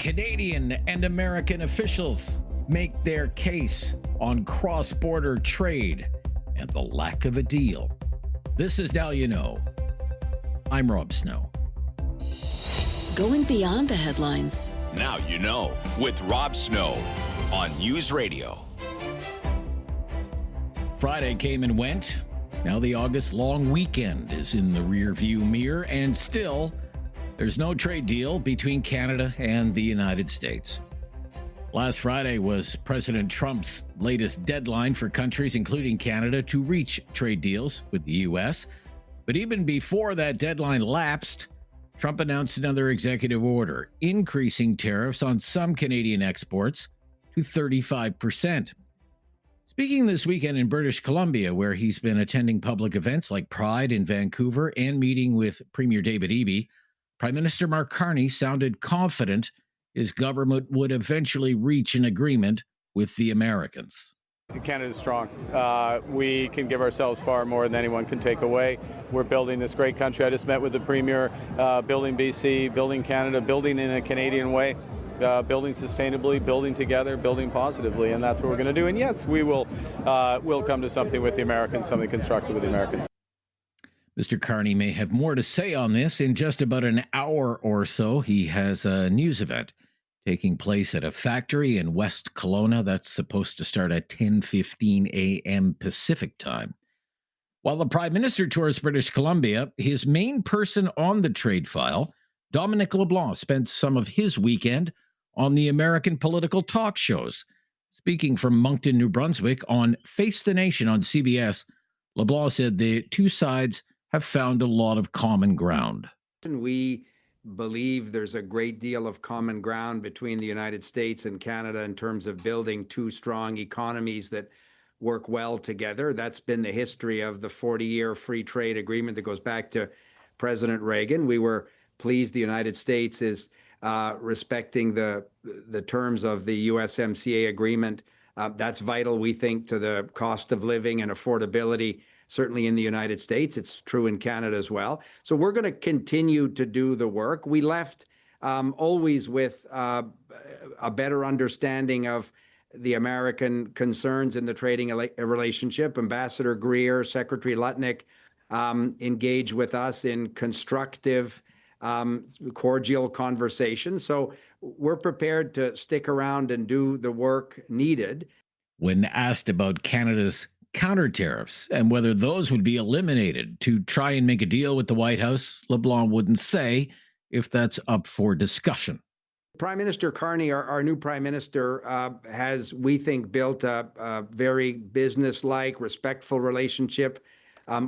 Canadian and American officials make their case on cross-border trade and the lack of a deal. This is Now You Know. I'm Rob Snow. Going beyond the headlines. Now You Know with Rob Snow on News Radio. Friday came and went. Now the August long weekend is in the rearview mirror, and still, there's no trade deal between Canada and the United States. Last Friday was President Trump's latest deadline for countries, including Canada, to reach trade deals with the U.S. But even before that deadline lapsed, Trump announced another executive order, increasing tariffs on some Canadian exports to 35%. Speaking this weekend in British Columbia, where he's been attending public events like Pride in Vancouver and meeting with Premier David Eby, Prime Minister Mark Carney sounded confident his government would eventually reach an agreement with the Americans. Canada's strong. We can give ourselves far more than anyone can take away. We're building this great country. I just met with the Premier, building BC, building Canada, building in a Canadian way, building sustainably, building together, building positively, and that's what we're going to do. And yes, we'll come to something with the Americans, something constructive with the Americans. Mr. Carney may have more to say on this in just about an hour or so. He has a news event taking place at a factory in West Kelowna that's supposed to start at 10:15 a.m. Pacific time. While the Prime Minister tours British Columbia, his main person on the trade file, Dominic LeBlanc, spent some of his weekend on the American political talk shows. Speaking from Moncton, New Brunswick on Face the Nation on CBS, LeBlanc said the two sides have found a lot of common ground. We believe there's a great deal of common ground between the United States and Canada in terms of building two strong economies that work well together. That's been the history of the 40-year free trade agreement that goes back to President Reagan. We were pleased the United States is respecting the terms of the USMCA agreement. That's vital, we think, to the cost of living and affordability, certainly in the United States. It's true in Canada as well. So we're going to continue to do the work. We left always with a better understanding of the American concerns in the trading relationship. Ambassador Greer, Secretary Lutnick engaged with us in constructive, cordial conversations. So we're prepared to stick around and do the work needed. When asked about Canada's counter tariffs and whether those would be eliminated to try and make a deal with the White House, LeBlanc wouldn't say if that's up for discussion. Prime Minister Carney, our new Prime Minister, has, we think, built a very business-like, respectful relationship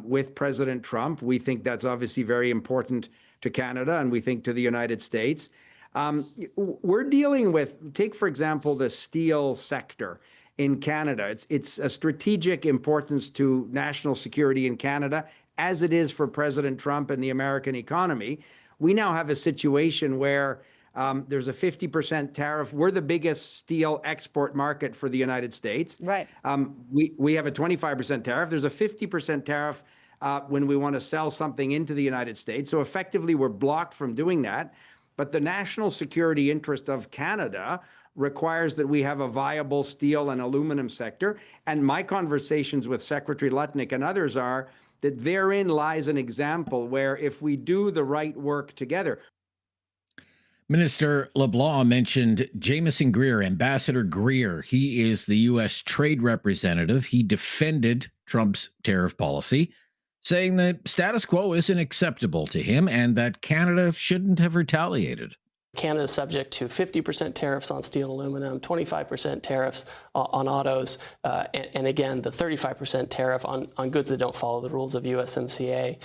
with President Trump. We think that's obviously very important to Canada, and we think to the United States. We're dealing with, take, for example, the steel sector in Canada. It's a strategic importance to national security in Canada, as it is for President Trump and the American economy. We now have a situation where there's a 50% tariff. We're the biggest steel export market for the United States. Right. We have a 25% tariff. There's a 50% tariff when we want to sell something into the United States. So effectively, we're blocked from doing that. But the national security interest of Canada requires that we have a viable steel and aluminum sector. And my conversations with Secretary Lutnick and others are that therein lies an example where if we do the right work together. Minister LeBlanc mentioned Jamieson Greer, Ambassador Greer. He is the U.S. trade representative. He defended Trump's tariff policy, saying the status quo isn't acceptable to him and that Canada shouldn't have retaliated. Canada is subject to 50% tariffs on steel and aluminum, 25% tariffs on autos, and again, the 35% tariff on goods that don't follow the rules of USMCA.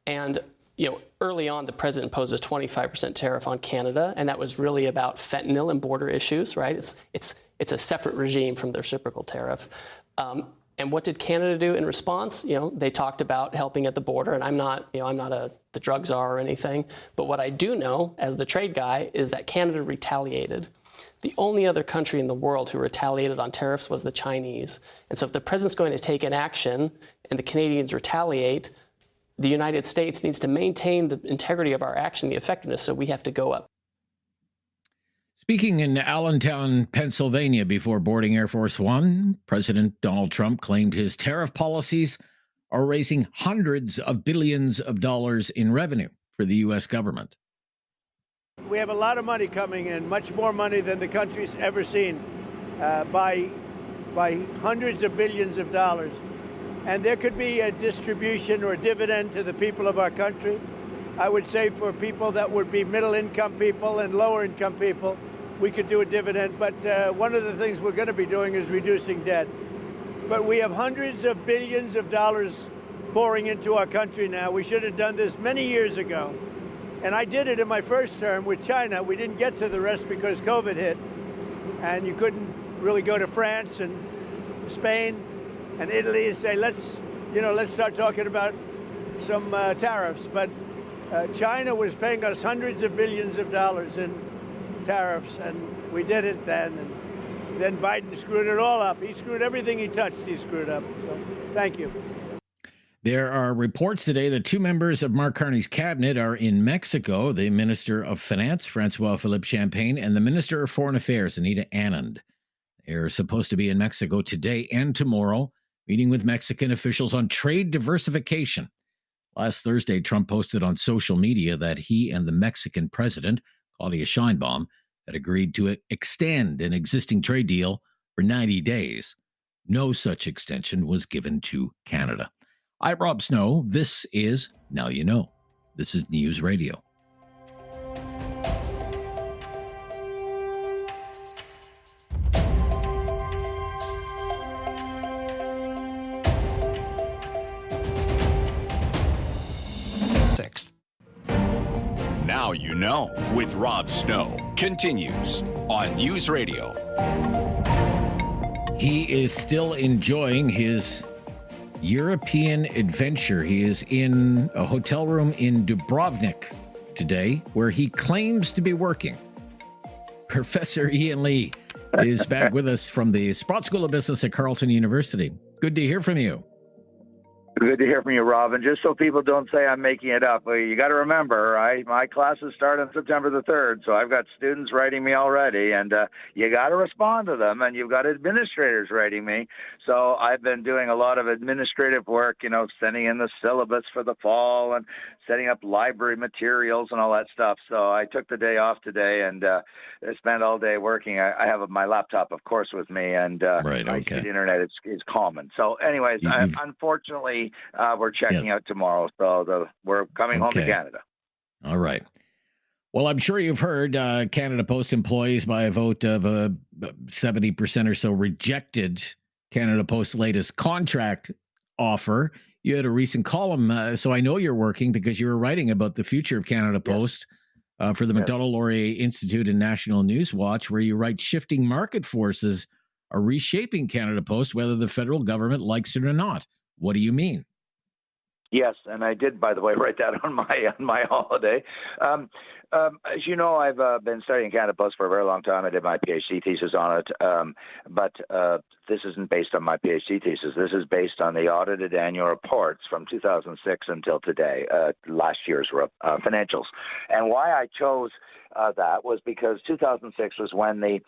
And early on, the president imposed a 25% tariff on Canada, and that was really about fentanyl and border issues, right? It's a separate regime from the reciprocal tariff. And what did Canada do in response? They talked about helping at the border, and I'm not the drug czar or anything. But what I do know, as the trade guy, is that Canada retaliated. The only other country in the world who retaliated on tariffs was the Chinese. And so if the president's going to take an action and the Canadians retaliate, the United States needs to maintain the integrity of our action, the effectiveness, so we have to go up. Speaking in Allentown, Pennsylvania, before boarding Air Force One, President Donald Trump claimed his tariff policies are raising hundreds of billions of dollars in revenue for the U.S. government. We have a lot of money coming in, much more money than the country's ever seen, by hundreds of billions of dollars. And there could be a distribution or a dividend to the people of our country. I would say for people that would be middle-income people and lower-income people, we could do a dividend. But one of the things we're going to be doing is reducing debt. But we have hundreds of billions of dollars pouring into our country now. We should have done this many years ago. And I did it in my first term with China. We didn't get to the rest because COVID hit. And you couldn't really go to France and Spain and Italy and say, let's start talking about some tariffs. But China was paying us hundreds of billions of dollars in tariffs, and we did it then. And then Biden screwed it all up. He screwed everything he touched, he screwed up. So, thank you. There are reports today that two members of Mark Carney's cabinet are in Mexico, the Minister of Finance, Francois-Philippe Champagne, and the Minister of Foreign Affairs, Anita Anand. They're supposed to be in Mexico today and tomorrow, meeting with Mexican officials on trade diversification. Last Thursday, Trump posted on social media that he and the Mexican president, Claudia Sheinbaum, had agreed to extend an existing trade deal for 90 days. No such extension was given to Canada. I'm Rob Snow. This is Now You Know. This is News Radio. Now You Know with Rob Snow continues on News Radio. He is still enjoying his European adventure. He is in a hotel room in Dubrovnik today, where he claims to be working. Professor Ian Lee is back with us from the Sprott School of Business at Carleton University. Good to hear from you. Good to hear from you, Rob. And just so people don't say I'm making it up, you got to remember, my classes start on September the 3rd, so I've got students writing me already, and you got to respond to them, and you've got administrators writing me. So I've been doing a lot of administrative work, sending in the syllabus for the fall and setting up library materials and all that stuff. So I took the day off today and spent all day working. I have my laptop, of course, with me, and right, okay. high-speed internet is common. So anyways, unfortunately, we're checking out tomorrow, so we're coming home to Canada. All right. Well, I'm sure you've heard Canada Post employees, by a vote of 70% or so, rejected Canada Post's latest contract offer. You had a recent column, so I know you're working because you were writing about the future of Canada Post for the Macdonald-Laurier Institute and National News Watch, where you write shifting market forces are reshaping Canada Post, whether the federal government likes it or not. What do you mean? Yes, and I did, by the way, write that on my holiday. As you know, I've been studying Canada Post for a very long time. I did my PhD thesis on it, but this isn't based on my PhD thesis. This is based on the audited annual reports from 2006 until today, last year's financials. And why I chose that was because 2006 was when the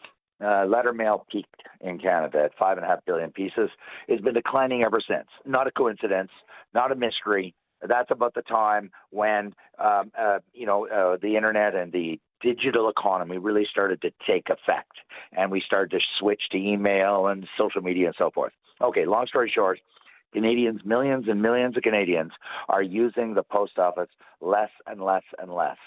letter mail peaked in Canada at 5.5 billion pieces. It's been declining ever since. Not a coincidence, not a mystery. That's about the time when, the internet and the digital economy really started to take effect, and we started to switch to email and social media and so forth. Okay, long story short, Canadians, millions and millions of Canadians, are using the post office less and less and less.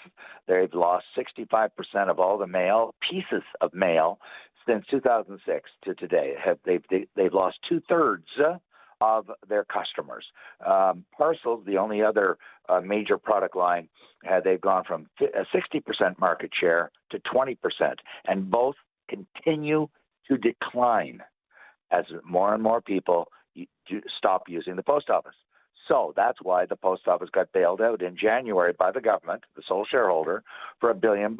They've lost 65% of all the mail, pieces of mail, since 2006 to today. They've lost 2/3 of their customers. Parcels, the only other major product line, they've gone from a 60% market share to 20%, and both continue to decline as more and more people stop using the post office. So that's why the post office got bailed out in January by the government, the sole shareholder, for $1 billion.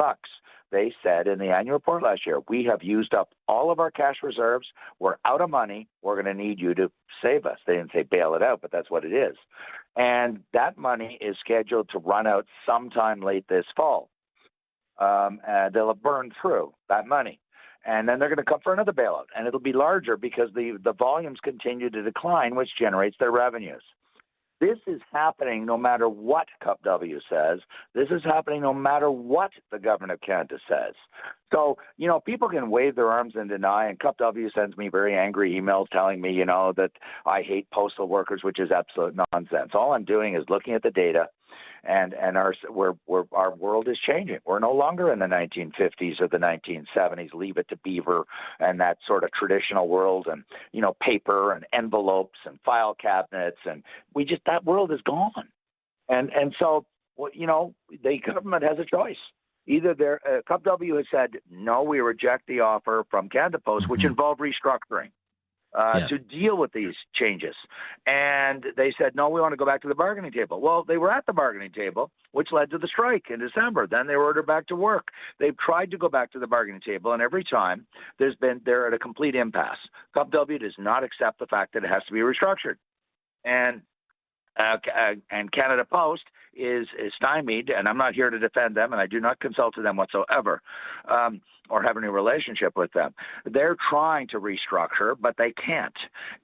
They said in the annual report last year, we have used up all of our cash reserves. We're out of money. We're going to need you to save us. They didn't say bail it out, but that's what it is. And that money is scheduled to run out sometime late this fall. they'll have burned through that money. And then they're going to come for another bailout, and it'll be larger because the volumes continue to decline, which generates their revenues. This is happening no matter what Cup W says. This is happening no matter what the government of Canada says. So, people can wave their arms and deny, and Cup W sends me very angry emails telling me, that I hate postal workers, which is absolute nonsense. All I'm doing is looking at the data, and our world is changing. We're no longer in the 1950s or the 1970s, leave it to beaver and that sort of traditional world, and paper and envelopes and file cabinets, and that world is gone. And so the government has a choice. Either Cup W has said no, we reject the offer from Canada Post, which involved restructuring. To deal with these changes. And they said, no, we want to go back to the bargaining table. Well, they were at the bargaining table, which led to the strike in December. Then they were ordered back to work. They've tried to go back to the bargaining table, and every time they're at a complete impasse. Cup W does not accept the fact that it has to be restructured. And Canada Post is stymied, and I'm not here to defend them, and I do not consult to them whatsoever, or have any relationship with them. They're trying to restructure, but they can't.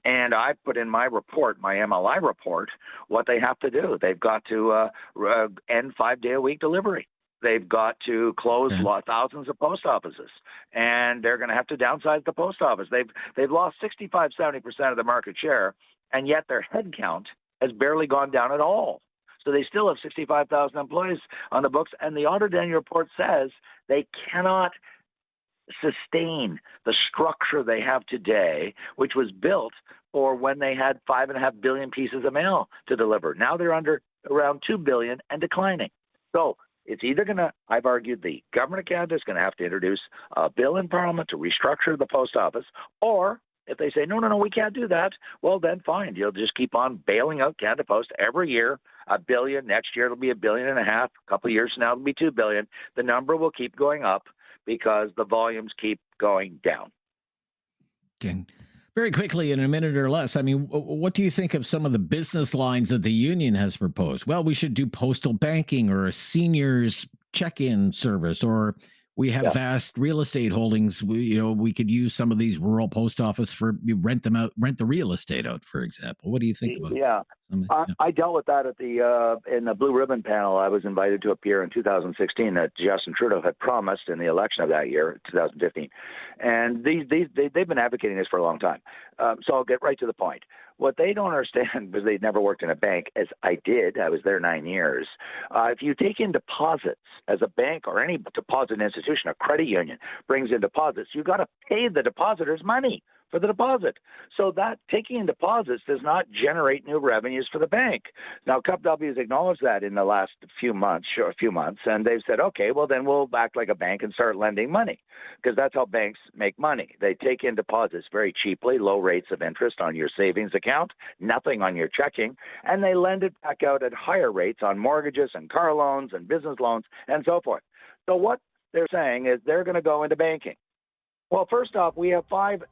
And I put in my report, my MLI report, what they have to do. They've got to end 5-day-a-week delivery. They've got to close thousands of post offices, and they're going to have to downsize the post office. They've lost 65-70% of the market share, and yet their head count has barely gone down at all. So they still have 65,000 employees on the books, and the Auditor annual report says they cannot sustain the structure they have today, which was built for when they had 5.5 billion pieces of mail to deliver. Now they're under around 2 billion and declining. So it's either going to, I've argued the government of Canada is going to have to introduce a bill in Parliament to restructure the post office, or if they say, no, we can't do that, well, then fine. You'll just keep on bailing out Canada Post every year, $1 billion. Next year, it'll be $1.5 billion. A couple of years from now, it'll be $2 billion. The number will keep going up because the volumes keep going down. Okay. Very quickly, in a minute or less, I mean, what do you think of some of the business lines that the union has proposed? Well, we should do postal banking or a seniors check-in service, or we have vast real estate holdings. We could use some of these rural post office for rent the real estate out, for example. What do you think about that? I dealt with that at in the Blue Ribbon panel. I was invited to appear in 2016 that Justin Trudeau had promised in the election of that year, 2015. And they've been advocating this for a long time. So I'll get right to the point. What they don't understand, because they've never worked in a bank, as I did, I was there 9 years. If you take in deposits as a bank or any deposit institution, a credit union brings in deposits, you've got to pay the depositors money for the deposit. So that taking in deposits does not generate new revenues for the bank. Now, Cup W has acknowledged that in the last few months, and they've said, okay, well, then we'll act like a bank and start lending money, because that's how banks make money. They take in deposits very cheaply, low rates of interest on your savings account, nothing on your checking, and they lend it back out at higher rates on mortgages and car loans and business loans and so forth. So what they're saying is they're going to go into banking. Well, first off, we have 5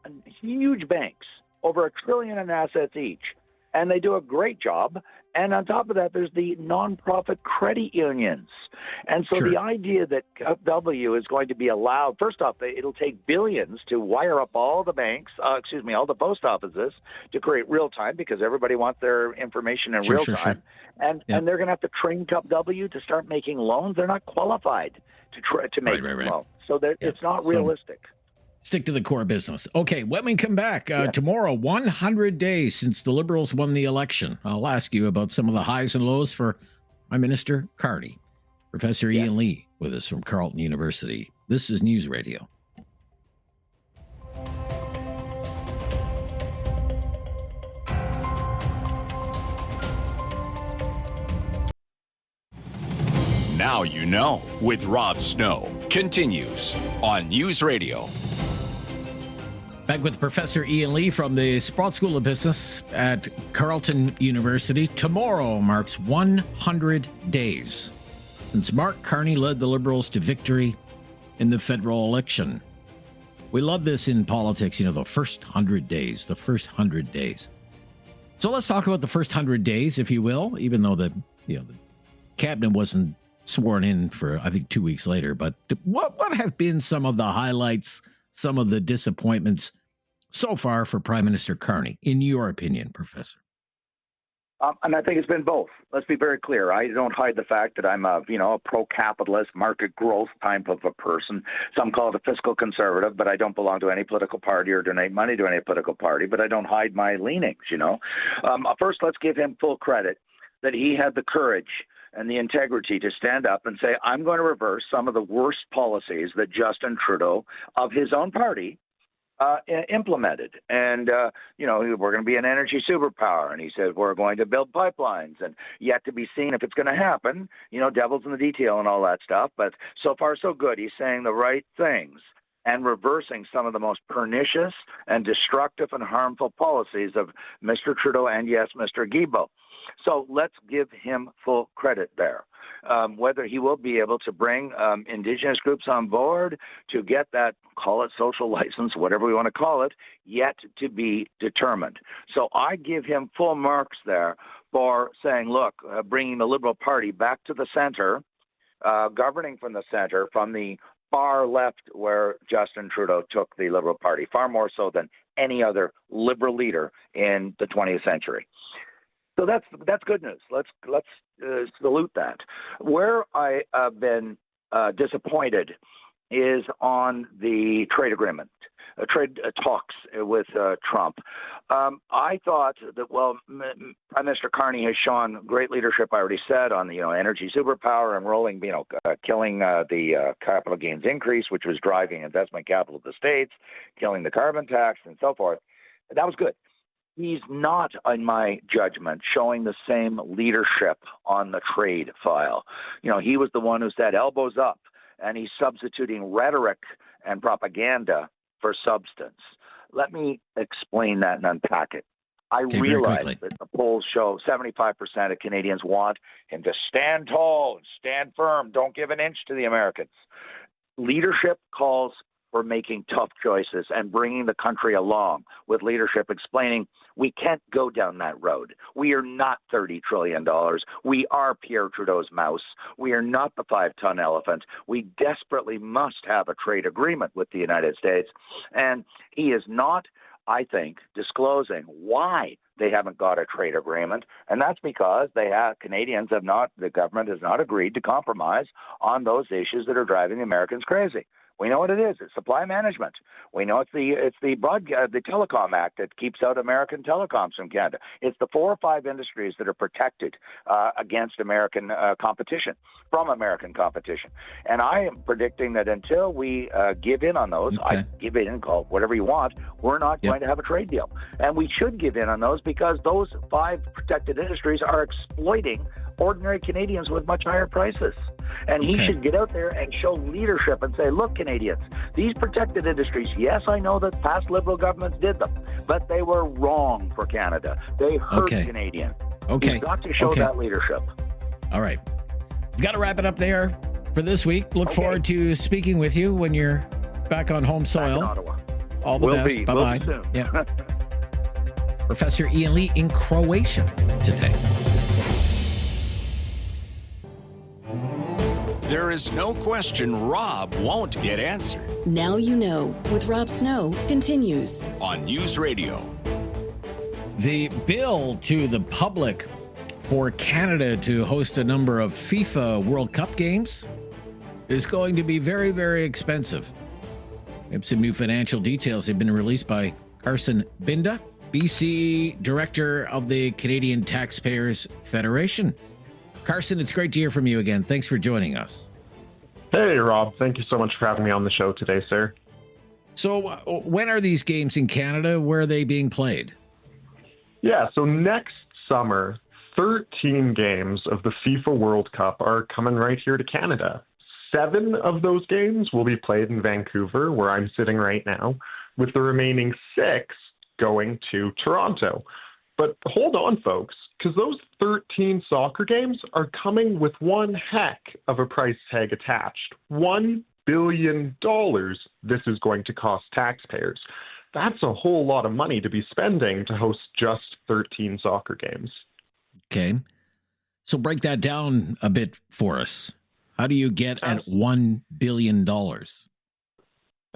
huge banks, over $1 trillion in assets each, and they do a great job. And on top of that, there's the nonprofit credit unions. And so the idea that W is going to be allowed, first off, it'll take billions to wire up all the banks, all the post offices to create real time, because everybody wants their information in real time. And they're going to have to train Cup W to start making loans. They're not qualified to make loans. So it's not realistic. Stick to the core business. Okay, when we come back tomorrow, 100 days since the Liberals won the election. I'll ask you about some of the highs and lows for Prime Minister Carney. Professor Ian Lee with us from Carleton University. This is News Radio. Now you know with Rob Snow continues on News Radio. Back with Professor Ian Lee from the Sprott School of Business at Carleton University. Tomorrow marks 100 days since Mark Carney led the Liberals to victory in the federal election. We love this in politics, the first 100 days, So let's talk about the first 100 days, if you will, even though the cabinet wasn't sworn in for, I think, 2 weeks later. But what have been some of the highlights, some of the disappointments so far for Prime Minister Carney, in your opinion, Professor? And I think it's been both. Let's be very clear. I don't hide the fact that I'm a pro-capitalist, market growth type of a person. Some call it a fiscal conservative, but I don't belong to any political party or donate money to any political party, but I don't hide my leanings, First, let's give him full credit that he had the courage and the integrity to stand up and say, I'm going to reverse some of the worst policies that Justin Trudeau of his own party implemented. And, we're going to be an energy superpower. And he said, we're going to build pipelines, and yet to be seen if it's going to happen, devil's in the detail and all that stuff. But so far, so good. He's saying the right things and reversing some of the most pernicious and destructive and harmful policies of Mr. Trudeau and, yes, Mr. Guilbeault. So let's give him full credit there. Whether he will be able to bring Indigenous groups on board to get that, call it social license, whatever we want to call it, yet to be determined. So I give him full marks there for saying, look, bringing the Liberal Party back to the center, governing from the center, from the far left where Justin Trudeau took the Liberal Party, far more so than any other Liberal leader in the 20th century. So that's good news. Let's salute that. Where I have been disappointed is on the trade agreement, trade talks with Trump. I thought that, Prime Minister Carney has shown great leadership. I already said on the energy superpower and rolling, killing the capital gains increase, which was driving investment capital of the states, killing the carbon tax, and so forth. That was good. He's not, in my judgment, showing the same leadership on the trade file. He was the one who said elbows up, and he's substituting rhetoric and propaganda for substance. Let me explain that and unpack it. I realize that the polls show 75% of Canadians want him to stand tall and stand firm, don't give an inch to the Americans. Leadership calls for making tough choices and bringing the country along with leadership, explaining we can't go down that road. We are not $30 trillion. We are Pierre Trudeau's mouse. We are not the 5-ton elephant. We desperately must have a trade agreement with the United States. And he is not, I think, disclosing why they haven't got a trade agreement. And that's because the government has not agreed to compromise on those issues that are driving the Americans crazy. We know what it is. It's supply management. We know it's the Telecom Act that keeps out American telecoms from Canada. It's the 4 or 5 industries that are protected against American competition, from American competition. And I am predicting that until we give in on those, give in, call it whatever you want, we're not going to have a trade deal. And we should give in on those because those 5 protected industries are exploiting ordinary Canadians with much higher prices. And he should get out there and show leadership and say, look, Canadians, these protected industries, yes, I know that past Liberal governments did them, but they were wrong for Canada. They hurt Canadians. You've got to show that leadership. All right. We've got to wrap it up there for this week. Look forward to speaking with you when you're back on home soil. Back in Ottawa. All the best. Bye-bye. We'll be soon. Yeah. Professor Ian Lee in Croatia today. There is no question Rob won't get answered. Now You Know with Rob Snow continues on News Radio. The bill to the public for Canada to host a number of FIFA World Cup games is going to be very, very expensive. We have some new financial details. They've been released by Carson Binda, BC Director of the Canadian Taxpayers Federation. Carson, it's great to hear from you again. Thanks for joining us. Hey, Rob. Thank you so much for having me on the show today, sir. So when are these games in Canada? Where are they being played? Yeah, so next summer, 13 games of the FIFA World Cup are coming right here to Canada. 7 of those games will be played in Vancouver, where I'm sitting right now, with the remaining 6 going to Toronto. But hold on, folks, because those 13 soccer games are coming with one heck of a price tag attached. $1 billion this is going to cost taxpayers. That's a whole lot of money to be spending to host just 13 soccer games. Okay. So break that down a bit for us. How do you get at $1 billion?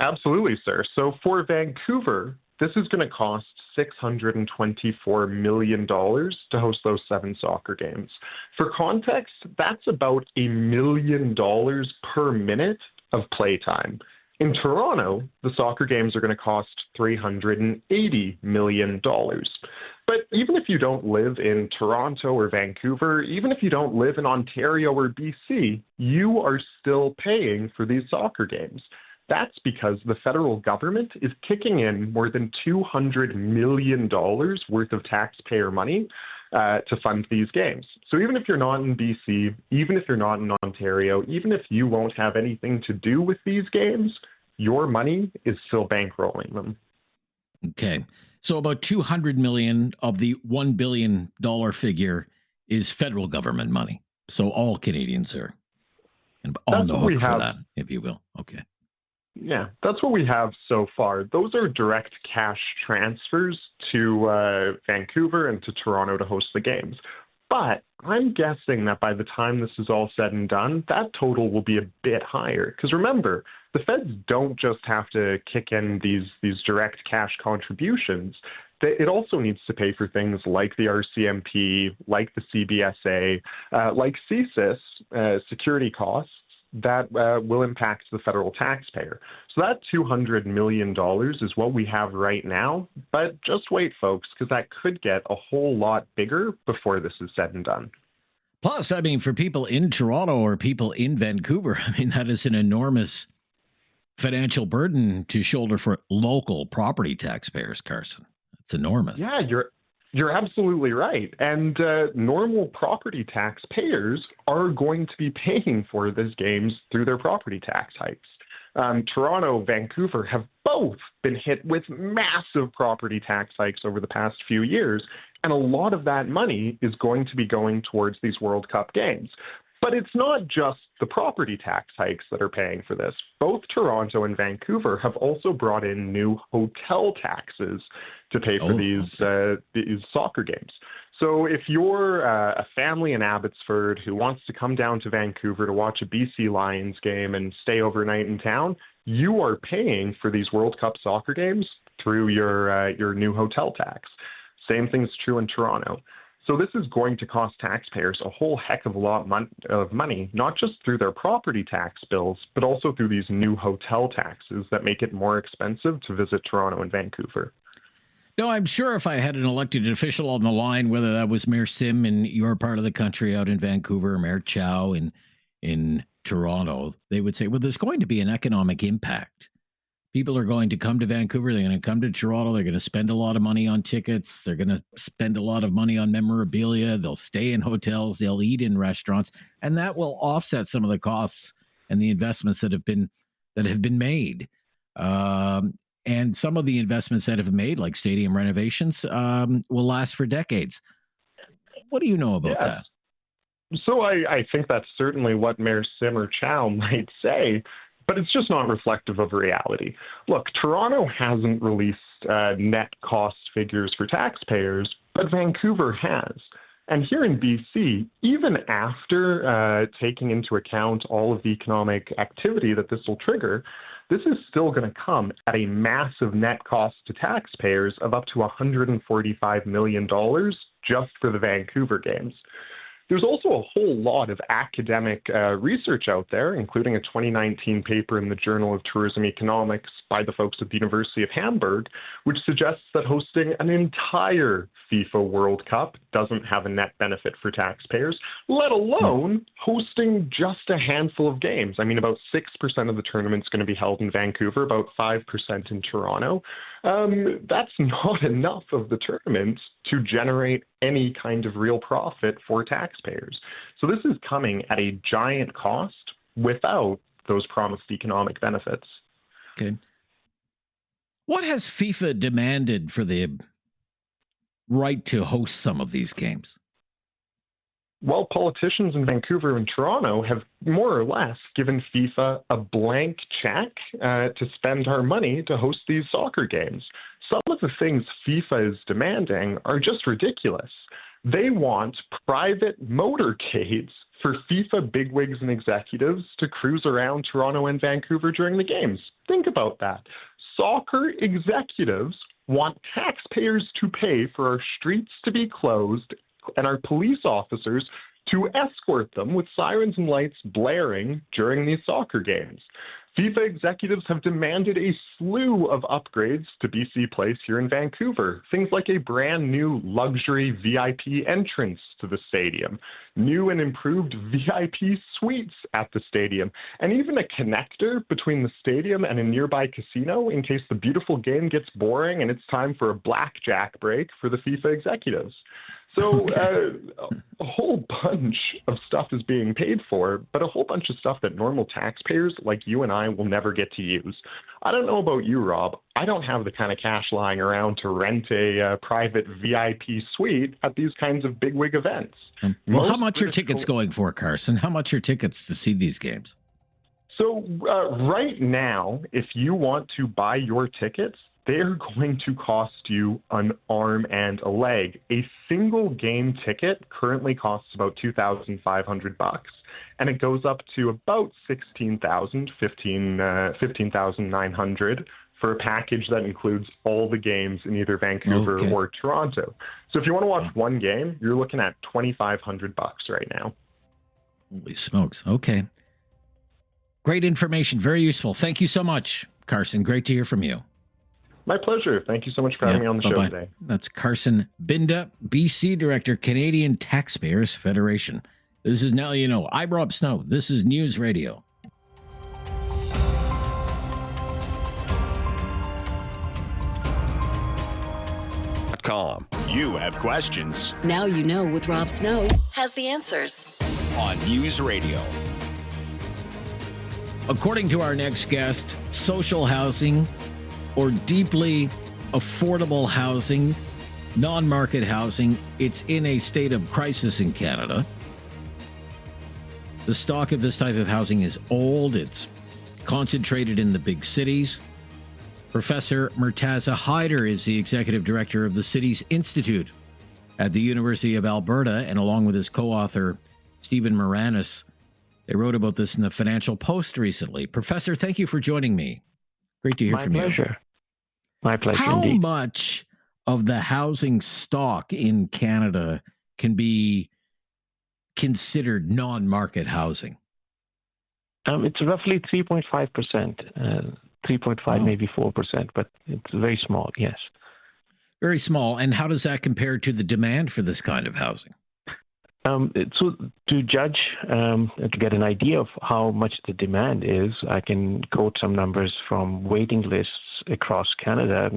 Absolutely, sir. So for Vancouver, this is going to cost $624 million to host those 7 soccer games. For context, that's about $1 million per minute of playtime. In Toronto, the soccer games are going to cost $380 million. But even if you don't live in Toronto or Vancouver, even if you don't live in Ontario or BC, you are still paying for these soccer games. That's because the federal government is kicking in more than $200 million worth of taxpayer money to fund these games. So even if you're not in BC, even if you're not in Ontario, even if you won't have anything to do with these games, your money is still bankrolling them. Okay. So about $200 million of the $1 billion figure is federal government money. So all Canadians are on the hook for that, if you will. Okay. Yeah, that's what we have so far. Those are direct cash transfers to Vancouver and to Toronto to host the games. But I'm guessing that by the time this is all said and done, that total will be a bit higher. Because remember, the feds don't just have to kick in these direct cash contributions. It also needs to pay for things like the RCMP, like the CBSA, like CSIS, security costs that will impact the federal taxpayer. So that $200 million is what we have right now. But just wait, folks, because that could get a whole lot bigger before this is said and done. Plus, I mean, for people in Toronto or people in Vancouver, I mean, that is an enormous financial burden to shoulder for local property taxpayers, Carson. It's enormous. Yeah, you're absolutely right. And normal property taxpayers are going to be paying for these games through their property tax hikes. Toronto, Vancouver have both been hit with massive property tax hikes over the past few years. And a lot of that money is going to be going towards these World Cup games. But it's not just the property tax hikes that are paying for this. Both Toronto and Vancouver have also brought in new hotel taxes to pay for these soccer games. So if you're a family in Abbotsford who wants to come down to Vancouver to watch a BC Lions game and stay overnight in town, you are paying for these World Cup soccer games through your new hotel tax. Same thing's true in Toronto. So this is going to cost taxpayers a whole heck of a lot of money, not just through their property tax bills, but also through these new hotel taxes that make it more expensive to visit Toronto and Vancouver. No, I'm sure if I had an elected official on the line, whether that was Mayor Sim in your part of the country out in Vancouver, or Mayor Chow in Toronto, they would say, well, there's going to be an economic impact. People are going to come to Vancouver. They're going to come to Toronto. They're going to spend a lot of money on tickets. They're going to spend a lot of money on memorabilia. They'll stay in hotels. They'll eat in restaurants. And that will offset some of the costs and the investments that have been made. And some of the investments that have been made, like stadium renovations, will last for decades. What do you know about that? So I think that's certainly what Mayor Sim or Chow might say, but it's just not reflective of reality. Look, Toronto hasn't released net cost figures for taxpayers, but Vancouver has. And here in BC, even after taking into account all of the economic activity that this will trigger, this is still going to come at a massive net cost to taxpayers of up to $145 million just for the Vancouver games. There's also a whole lot of academic research out there, including a 2019 paper in the Journal of Tourism Economics by the folks at the University of Hamburg, which suggests that hosting an entire FIFA World Cup doesn't have a net benefit for taxpayers, let alone hosting just a handful of games. I mean, about 6% of the tournament's going to be held in Vancouver, about 5% in Toronto. That's not enough of the tournament to generate any kind of real profit for taxpayers. So this is coming at a giant cost without those promised economic benefits. Okay. What has FIFA demanded for the right to host some of these games? Well, politicians in Vancouver and Toronto have more or less given FIFA a blank check to spend our money to host these soccer games. Some of the things FIFA is demanding are just ridiculous. They want private motorcades for FIFA bigwigs and executives to cruise around Toronto and Vancouver during the games. Think about that. Soccer executives want taxpayers to pay for our streets to be closed and our police officers to escort them with sirens and lights blaring during these soccer games. FIFA executives have demanded a slew of upgrades to BC Place here in Vancouver. Things like a brand new luxury VIP entrance to the stadium, new and improved VIP suites at the stadium, and even a connector between the stadium and a nearby casino in case the beautiful game gets boring and it's time for a blackjack break for the FIFA executives. So a whole bunch of stuff is being paid for, but a whole bunch of stuff that normal taxpayers like you and I will never get to use. I don't know about you, Rob. I don't have the kind of cash lying around to rent a private VIP suite at these kinds of bigwig events. Well, how much are tickets going for, Carson? How much are tickets to see these games? So right now, if you want to buy your tickets, they're going to cost you an arm and a leg. A single game ticket currently costs about $2,500, and it goes up to about $15,900 for a package that includes all the games in either Vancouver or Toronto. So if you want to watch one game, you're looking at $2,500 right now. Holy smokes. Okay. Great information. Very useful. Thank you so much, Carson. Great to hear from you. My pleasure. Thank you so much for having me on the show today. That's Carson Binda, BC Director, Canadian Taxpayers Federation. This is Now You Know. I'm Rob Snow. This is News Radio. You have questions. Now You Know with Rob Snow has the answers. On News Radio. According to our next guest, social housing or deeply affordable housing, non-market housing, it's in a state of crisis in Canada. The stock of this type of housing is old. It's concentrated in the big cities. Professor Murtaza Haider is the executive director of the Cities Institute at the University of Alberta, and along with his co-author, Stephen Moranis, they wrote about this in the Financial Post recently. Professor, thank you for joining me. Great to hear from you. My pleasure. My pleasure How indeed. much of the housing stock in Canada can be considered non-market housing? It's roughly 3.5%, 3.5, maybe 4%, but it's very small, yes. Very small. And how does that compare to the demand for this kind of housing? So to judge, to get an idea of how much the demand is, I can quote some numbers from waiting lists across Canada,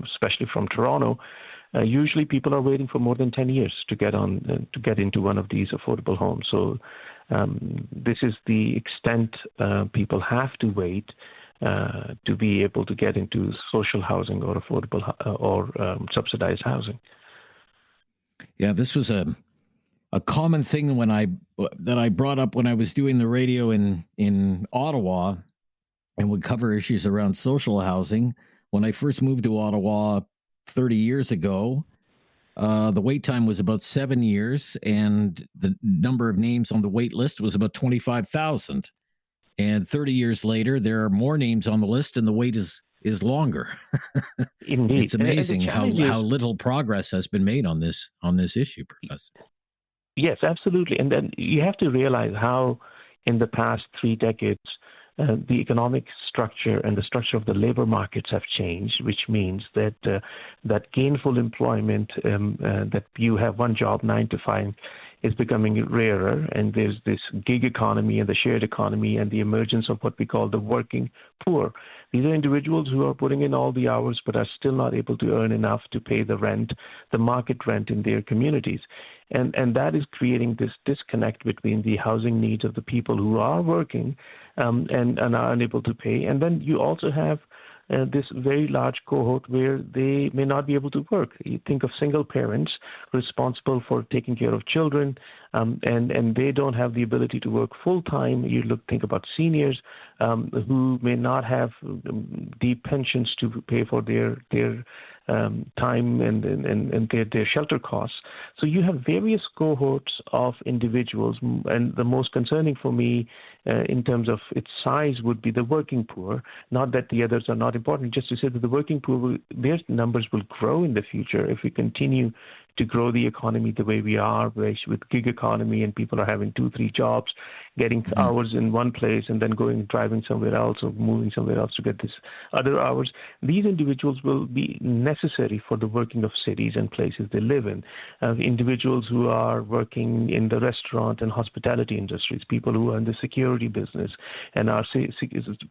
especially from Toronto. Usually people are waiting for more than 10 years to get into one of these affordable homes. So this is the extent people have to wait to be able to get into social housing or affordable or subsidized housing. Yeah, this was a common thing that I brought up when I was doing the radio in Ottawa and would cover issues around social housing. When I first moved to Ottawa 30 years ago, the wait time was about 7 years, and the number of names on the wait list was about 25,000. And 30 years later, there are more names on the list, and the wait is longer. Indeed, it's amazing how little progress has been made on this issue, Professor. Yes, absolutely. And then you have to realize how in the past 3 decades, the economic structure and the structure of the labor markets have changed, which means that that gainful employment, that you have one job 9 to 5, is becoming rarer. And there's this gig economy and the shared economy and the emergence of what we call the working poor. These are individuals who are putting in all the hours but are still not able to earn enough to pay the rent, the market rent in their communities. And that is creating this disconnect between the housing needs of the people who are working and are unable to pay. And then you also have this very large cohort where they may not be able to work. You think of single parents responsible for taking care of children, and they don't have the ability to work full time. Think about seniors who may not have deep pensions to pay for their time and their shelter costs. So you have various cohorts of individuals, and the most concerning for me in terms of its size would be the working poor. Not that the others are not important, just to say that the working poor, their numbers will grow in the future if we continue to grow the economy the way we are, with gig economy, and people are having 2-3 jobs, getting hours in one place and then driving somewhere else or moving somewhere else to get this other hours. These individuals will be necessary for the working of cities and places they live in. Individuals who are working in the restaurant and hospitality industries, people who are in the security business and are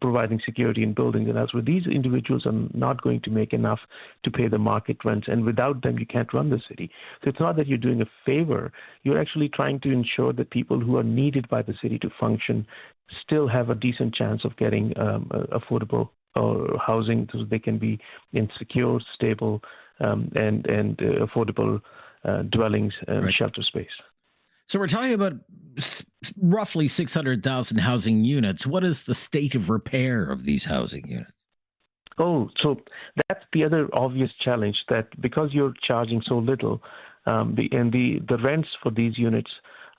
providing security in buildings and elsewhere. These individuals are not going to make enough to pay the market rents, and without them, you can't run the city. So it's not that you're doing a favor. You're actually trying to ensure that people who are needed by the city to function still have a decent chance of getting affordable housing, so they can be in secure, stable, and affordable dwellings and shelter space. So we're talking about roughly 600,000 housing units. What is the state of repair of these housing units? Oh, so that's the other obvious challenge, that because you're charging so little, the rents for these units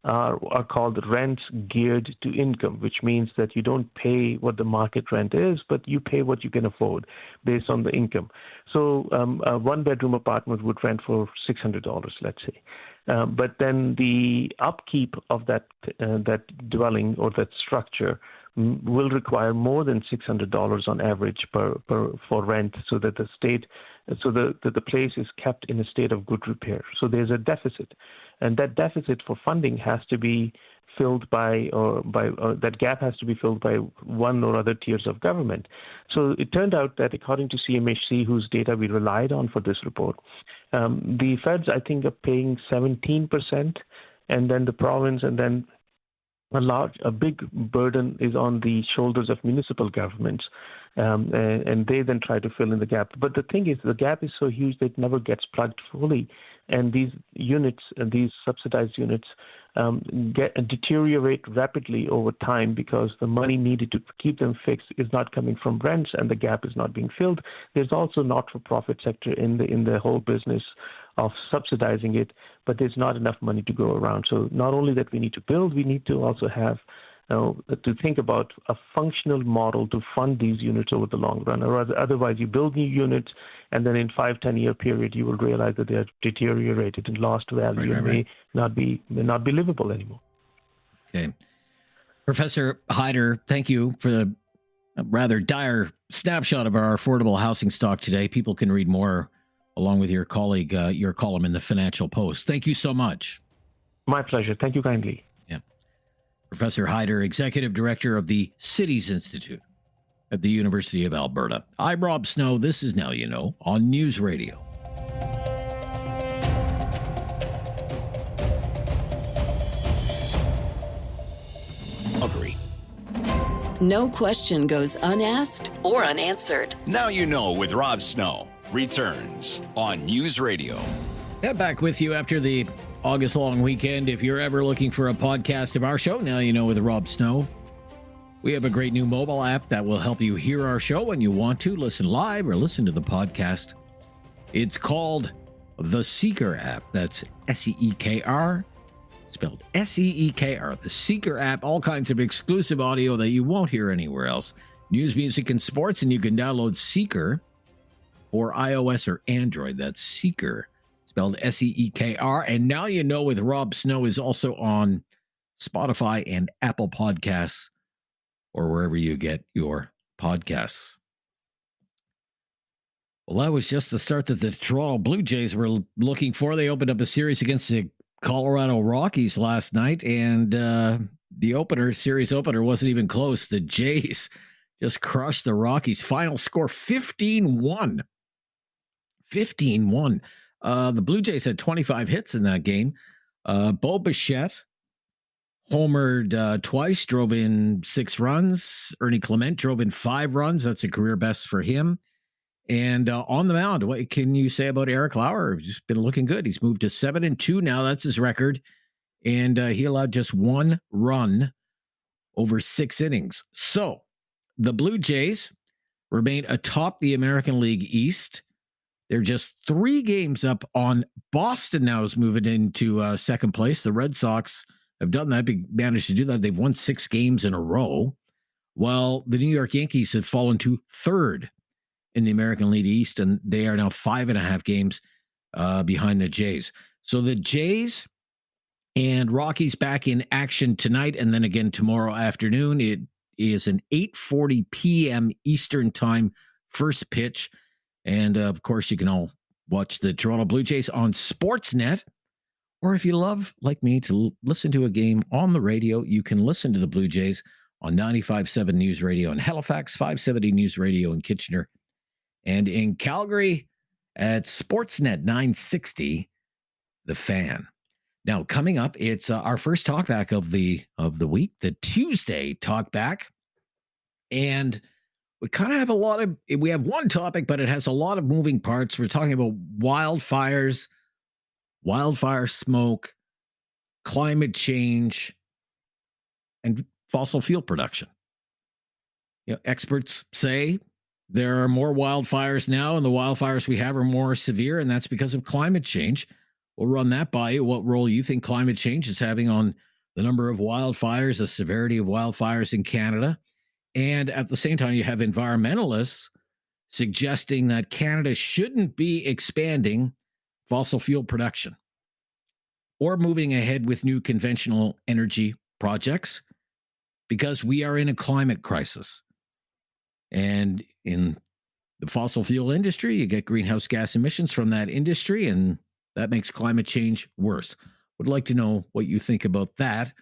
are called rents geared to income, which means that you don't pay what the market rent is, but you pay what you can afford based on the income. So a one-bedroom apartment would rent for $600, let's say. But then the upkeep of that dwelling or that structure will require more than $600 on average for rent, so that the place is kept in a state of good repair. So there's a deficit, and that deficit for funding has to be filled by that gap has to be filled by one or other tiers of government. So it turned out that according to CMHC, whose data we relied on for this report, the feds, I think, are paying 17%, and then the province, and then a big burden is on the shoulders of municipal governments, and they then try to fill in the gap. But the thing is, the gap is so huge that it never gets plugged fully, and these units, these subsidized units, deteriorate rapidly over time because the money needed to keep them fixed is not coming from rents, and the gap is not being filled. There's also not-for-profit sector in the whole business of subsidizing it, but there's not enough money to go around. So not only that we need to build, we need to also have to think about a functional model to fund these units over the long run. Or otherwise, you build new units, and then in 5-10 year period, you will realize that they are deteriorated and lost value and may not be livable anymore. Okay, Professor Haider, thank you for the rather dire snapshot of our affordable housing stock today. People can read more along with your colleague, your column in the Financial Post. Thank you so much. My pleasure. Thank you kindly. Yeah. Professor Haider, Executive Director of the Cities Institute at the University of Alberta. I'm Rob Snow. This is Now You Know on News Radio. Agree. No question goes unasked or unanswered. Now You Know with Rob Snow returns on News Radio. Yeah, back with you after the August long weekend. If you're ever looking for a podcast of our show, Now You Know with Rob Snow, we have a great new mobile app that will help you hear our show when you want to listen live or listen to the podcast. It's called the Seeker app. That's S-E-E-K-R, spelled S-E-E-K-R. The Seeker app, all kinds of exclusive audio that you won't hear anywhere else. News, music, and sports, and you can download Seeker for iOS or Android. That's Seeker, spelled S-E-E-K-R. And Now You Know with Rob Snow is also on Spotify and Apple Podcasts, or wherever you get your podcasts. Well, that was just the start that the Toronto Blue Jays were looking for. They opened up a series against the Colorado Rockies last night, and the series opener wasn't even close. The Jays just crushed the Rockies. Final score 15-1. 15-1. The Blue Jays had 25 hits in that game. Bo Bichette homered twice, drove in 6 runs. Ernie Clement drove in 5 runs. That's a career best for him. And on the mound, what can you say about Eric Lauer? He's been looking good. He's moved to 7-2 now. That's his record. and he allowed just one run over 6 innings. So the Blue Jays remain atop the American League East. They're just 3 games up on Boston now, is moving into second place. The Red Sox have done that, managed to do that. They've won 6 games in a row, while the New York Yankees have fallen to third in the American League East, and they are now 5.5 games behind the Jays. So the Jays and Rockies back in action tonight, and then again tomorrow afternoon. It is an 8:40 p.m. Eastern time first pitch. And, of course, you can all watch the Toronto Blue Jays on Sportsnet. Or if you love, like me, to listen to a game on the radio, you can listen to the Blue Jays on 95.7 News Radio in Halifax, 570 News Radio in Kitchener, and in Calgary at Sportsnet 960, The Fan. Now, coming up, it's our first talkback of the week, the Tuesday talkback. And we kind of have we have one topic, but it has a lot of moving parts. We're talking about wildfires, wildfire smoke, climate change, and fossil fuel production. Experts say there are more wildfires now, and the wildfires we have are more severe, and that's because of climate change. We'll run that by you, what role you think climate change is having on the number of wildfires, the severity of wildfires in Canada. And at the same time, you have environmentalists suggesting that Canada shouldn't be expanding fossil fuel production or moving ahead with new conventional energy projects because we are in a climate crisis. And in the fossil fuel industry, you get greenhouse gas emissions from that industry, and that makes climate change worse. Would like to know what you think about that,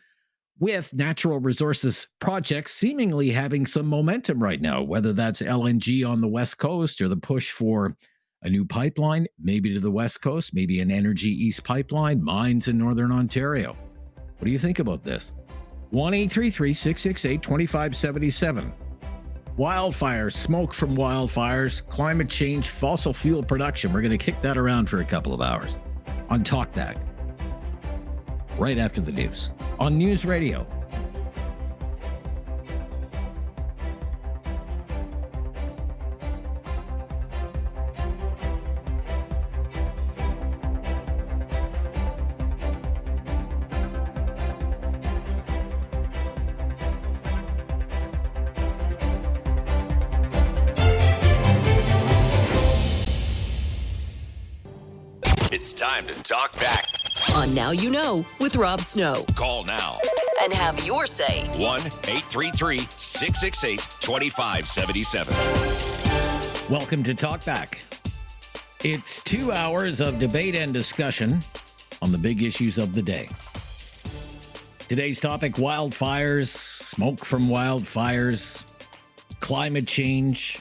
with natural resources projects seemingly having some momentum right now, whether that's LNG on the West Coast or the push for a new pipeline, maybe to the West Coast, maybe an Energy East pipeline, mines in Northern Ontario. What do you think about this? 1-833-668-2577. Wildfires, smoke from wildfires, climate change, fossil fuel production. We're going to kick that around for a couple of hours on Talk That right after the news on News Radio. It's time to talk back. On Now You Know with Rob Snow. Call now. And have your say. 1-833-668-2577. Welcome to Talk Back. It's 2 hours of debate and discussion on the big issues of the day. Today's topic: wildfires, smoke from wildfires, climate change,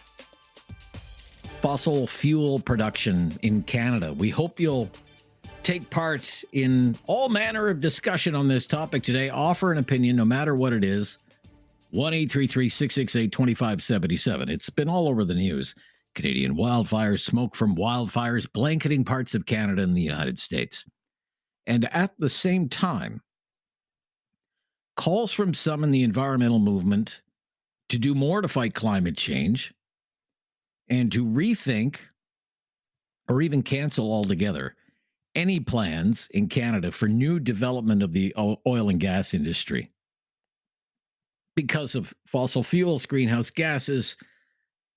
fossil fuel production in Canada. We hope you'll take part in all manner of discussion on this topic today. Offer an opinion, no matter what it is. 1-833-668-2577. It's been all over the news. Canadian wildfires, smoke from wildfires blanketing parts of Canada and the United States. And at the same time, calls from some in the environmental movement to do more to fight climate change and to rethink or even cancel altogether any plans in Canada for new development of the oil and gas industry because of fossil fuels, greenhouse gases,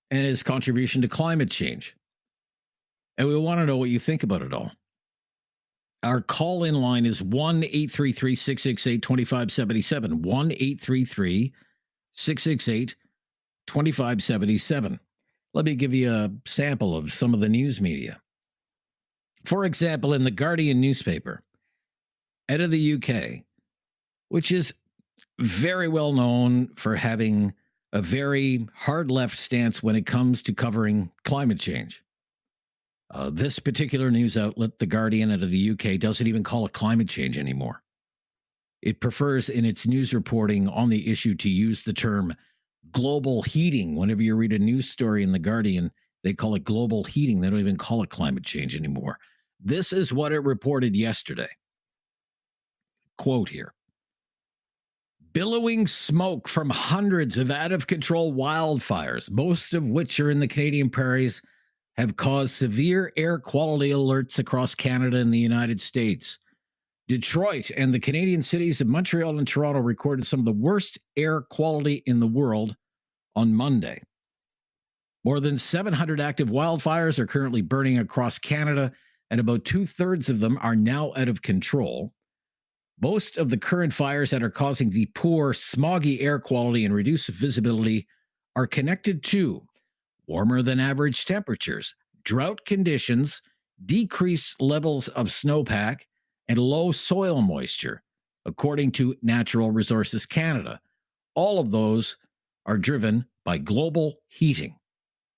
and its contribution to climate change. And we want to know what you think about it all. Our call-in line is 1-833-668-2577, 1-833-668-2577. Let me give you a sample of some of the news media. For example, in the Guardian newspaper, out of the UK, which is very well known for having a very hard left stance when it comes to covering climate change. This particular news outlet, the Guardian out of the UK, doesn't even call it climate change anymore. It prefers in its news reporting on the issue to use the term global heating. Whenever you read a news story in the Guardian, they call it global heating. They don't even call it climate change anymore. This is what it reported yesterday. quote here. Billowing smoke from hundreds of out-of-control wildfires, most of which are in the Canadian prairies, have caused severe air quality alerts across Canada and the United States. Detroit and the Canadian cities of Montreal and Toronto recorded some of the worst air quality in the world on Monday. More than 700 active wildfires are currently burning across Canada, and about 2/3 of them are now out of control. Most of the current fires that are causing the poor, smoggy air quality and reduced visibility are connected to warmer than average temperatures, drought conditions, decreased levels of snowpack, and low soil moisture, according to Natural Resources Canada. All of those are driven by global heating,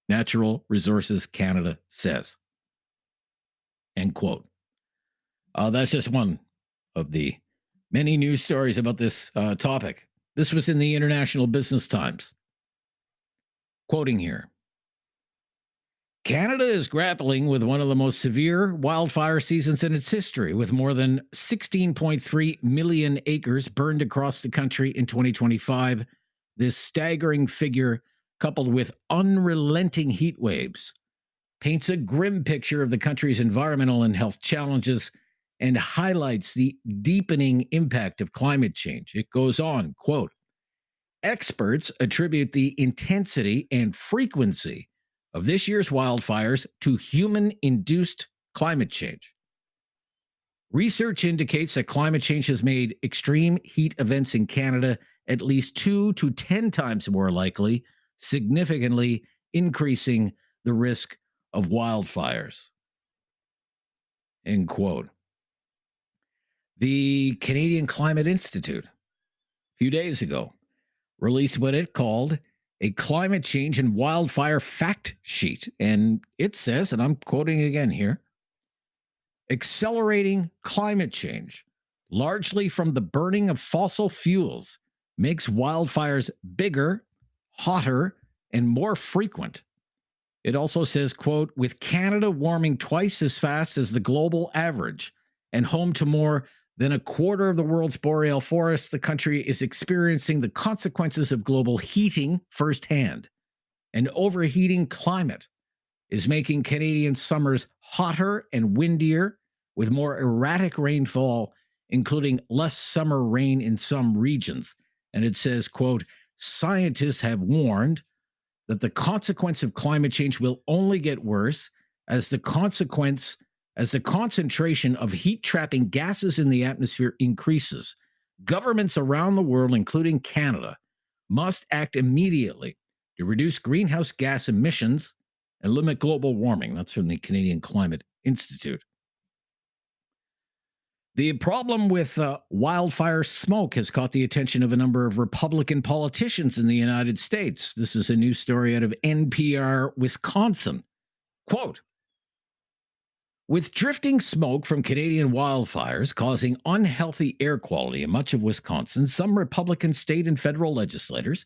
Natural Resources Canada says. End quote. That's just one of the many news stories about this topic. This was in the International Business Times. Quoting here. Canada is grappling with one of the most severe wildfire seasons in its history, with more than 16.3 million acres burned across the country in 2025. This staggering figure, coupled with unrelenting heat waves, paints a grim picture of the country's environmental and health challenges and highlights the deepening impact of climate change. It goes on, quote, experts attribute the intensity and frequency of this year's wildfires to human-induced climate change. Research indicates that climate change has made extreme heat events in Canada at least 2 to 10 times more likely, significantly increasing the risk of wildfires. End quote. The Canadian Climate Institute, a few days ago, released what it called a climate change and wildfire fact sheet. And it says, and I'm quoting again here, accelerating climate change, largely from the burning of fossil fuels, makes wildfires bigger, hotter, and more frequent. It also says, quote, with Canada warming twice as fast as the global average and home to more than a quarter of the world's boreal forests, the country is experiencing the consequences of global heating firsthand. An overheating climate is making Canadian summers hotter and windier, with more erratic rainfall, including less summer rain in some regions. And it says, quote, scientists have warned that the consequence of climate change will only get worse as the concentration of heat-trapping gases in the atmosphere increases. Governments around the world, including Canada, must act immediately to reduce greenhouse gas emissions and limit global warming. That's from the Canadian Climate Institute. The problem with wildfire smoke has caught the attention of a number of Republican politicians in the United States. This is a new story out of NPR Wisconsin. Quote, with drifting smoke from Canadian wildfires causing unhealthy air quality in much of Wisconsin, some Republican state and federal legislators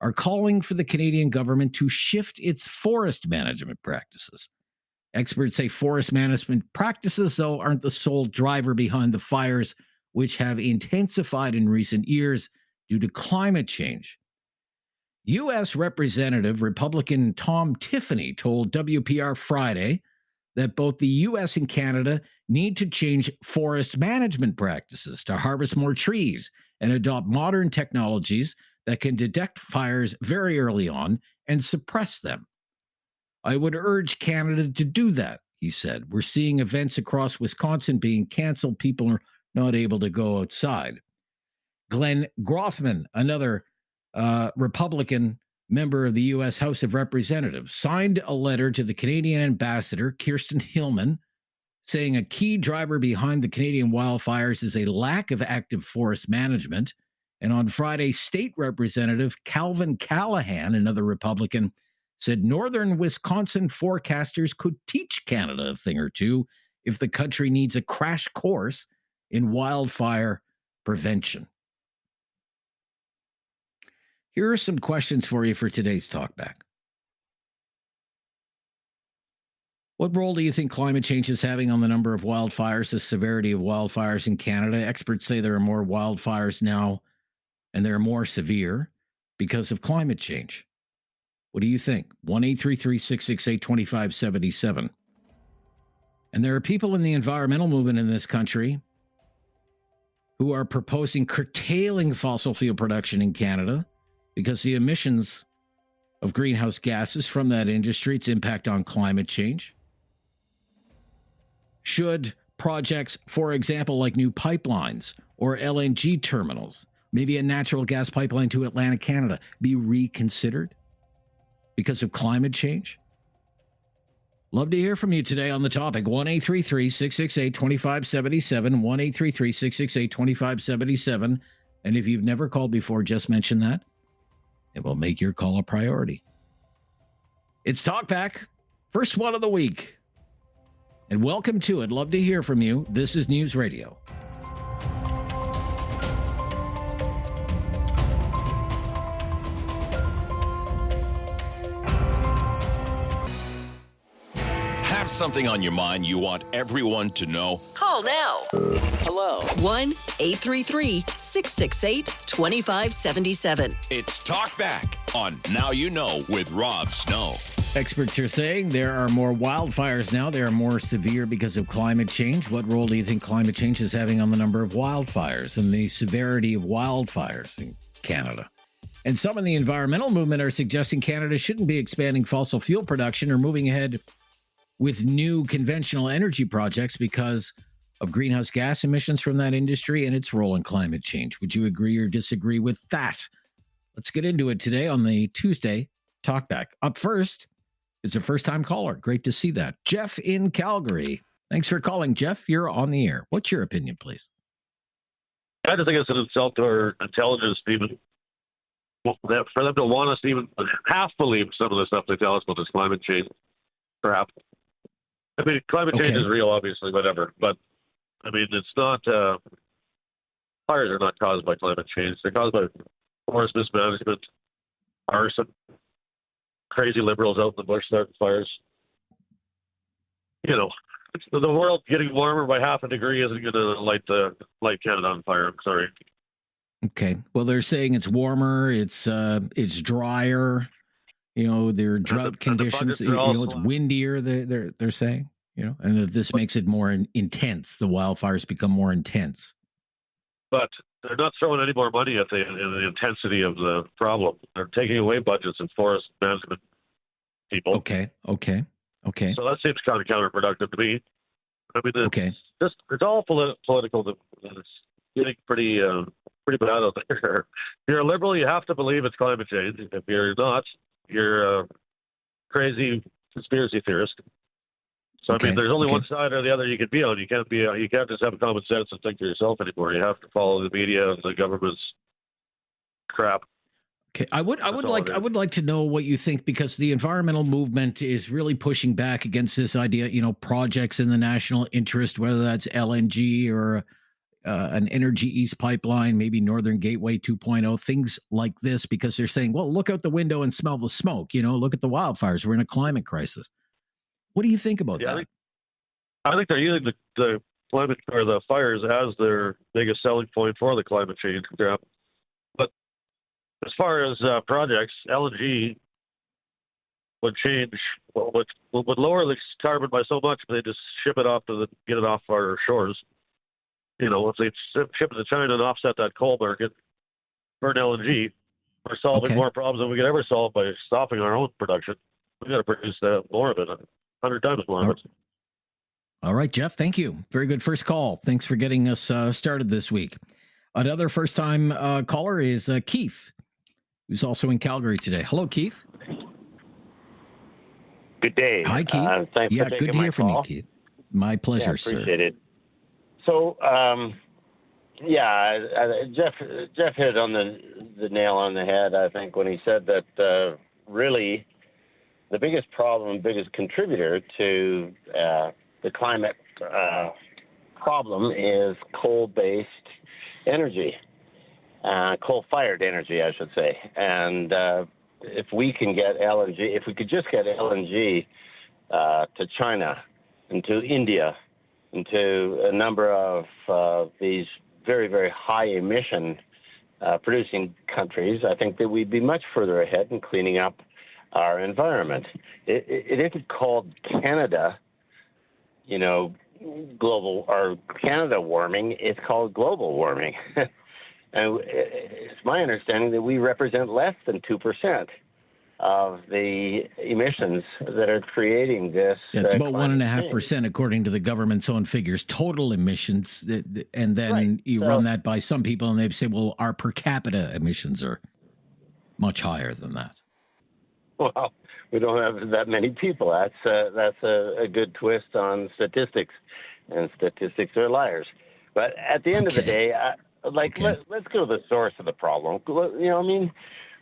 are calling for the Canadian government to shift its forest management practices. Experts say forest management practices, though, aren't the sole driver behind the fires, which have intensified in recent years due to climate change. U.S. Representative Republican Tom Tiffany told WPR Friday that both the U.S. and Canada need to change forest management practices to harvest more trees and adopt modern technologies that can detect fires very early on and suppress them. I would urge Canada to do that, he said. We're seeing events across Wisconsin being canceled. People are not able to go outside. Glenn Grothman, another Republican member of the U.S. House of Representatives, signed a letter to the Canadian ambassador, Kirsten Hillman, saying a key driver behind the Canadian wildfires is a lack of active forest management. And on Friday, State Representative Calvin Callahan, another Republican, said northern Wisconsin forecasters could teach Canada a thing or two if the country needs a crash course in wildfire prevention. Here are some questions for you for today's talkback. What role do you think climate change is having on the number of wildfires, the severity of wildfires in Canada? Experts say there are more wildfires now and they're more severe because of climate change. What do you think? 1-833-668-2577. And there are people in the environmental movement in this country who are proposing curtailing fossil fuel production in Canada because the emissions of greenhouse gases from that industry, its impact on climate change. Should projects, for example, like new pipelines or LNG terminals, maybe a natural gas pipeline to Atlantic Canada, be reconsidered because of climate change? Love to hear from you today on the topic. 1-833-668-2577, 1-833-668-2577. And if you've never called before, just mention that. It will make your call a priority. It's Talkback, first one of the week. And welcome to it. Love to hear from you. This is News Radio. Have something on your mind you want everyone to know? Call now. Hello. 1-833-668-2577. It's Talk Back on Now You Know with Rob Snow. Experts are saying there are more wildfires now. They are more severe because of climate change. What role do you think climate change is having on the number of wildfires and the severity of wildfires in Canada? And some in the environmental movement are suggesting Canada shouldn't be expanding fossil fuel production or moving ahead with new conventional energy projects because of greenhouse gas emissions from that industry and its role in climate change. Would you agree or disagree with that? Let's get into it today on the Tuesday Talkback. Up first is a first-time caller. Great to see that. Jeff in Calgary. Thanks for calling, Jeff. You're on the air. What's your opinion, please? I just think it's an insult to our intelligence, even for them to want us to even half believe some of the stuff they tell us about this climate change, perhaps. I mean, climate change is real, obviously, whatever. But, I mean, it's not, fires are not caused by climate change. They're caused by forest mismanagement, arson, crazy liberals out in the bush starting fires. You know, the world getting warmer by half a degree isn't going to light Canada on fire. I'm sorry. Okay. Well, they're saying it's warmer, it's drier. You know, there are drought conditions. You know, it's windier. They're saying. You know, and that this makes it more intense. The wildfires become more intense. But they're not throwing any more money at the intensity of the problem. They're taking away budgets and forest management people. Okay. So that seems kind of counterproductive to me. I mean, it's all political. It's getting pretty bad out there. If you're a liberal, you have to believe it's climate change. If you're not, you're a crazy conspiracy theorist. So I mean, there's only one side or the other you can be on. You can't just have common sense and think for yourself anymore. You have to follow the media and the government's crap. Okay, I would like to know what you think, because the environmental movement is really pushing back against this idea. You know, projects in the national interest, whether that's LNG or an Energy East pipeline, maybe Northern Gateway 2.0, things like this, because they're saying, well, look out the window and smell the smoke. You know, look at the wildfires. We're in a climate crisis. What do you think about that? I think they're using the climate or the fires as their biggest selling point for the climate change crap. But as far as projects, LNG would lower the carbon by so much if they just ship it off get it off our shores. You know, if they ship it to China and offset that coal market, burn LNG, we're solving more problems than we could ever solve by stopping our own production. We got to produce more of it, 100 times more of it. All right, Jeff, thank you. Very good first call. Thanks for getting us started this week. Another first-time caller is Keith, who's also in Calgary today. Hello, Keith. Good day. Hi, Keith. Thanks for taking good to hear from you, Keith. My pleasure, sir. Appreciate it. So, Jeff hit on the nail on the head, I think, when he said that really the biggest contributor to the climate problem is coal-based energy, coal-fired energy, I should say. And if we could just get LNG to China and to India and to a number of these very, very high emission producing countries, I think that we'd be much further ahead in cleaning up our environment. It isn't called Canada, global or Canada warming. It's called global warming. And it's my understanding that we represent less than 2% of the emissions that are creating this. It's about 1.5%, according to the government's own figures, total emissions. And then you run that by some people, and they say, well, our per capita emissions are much higher than that. Well, we don't have that many people. That's a good twist on statistics, and statistics are liars. But at the end of the day, let's go to the source of the problem.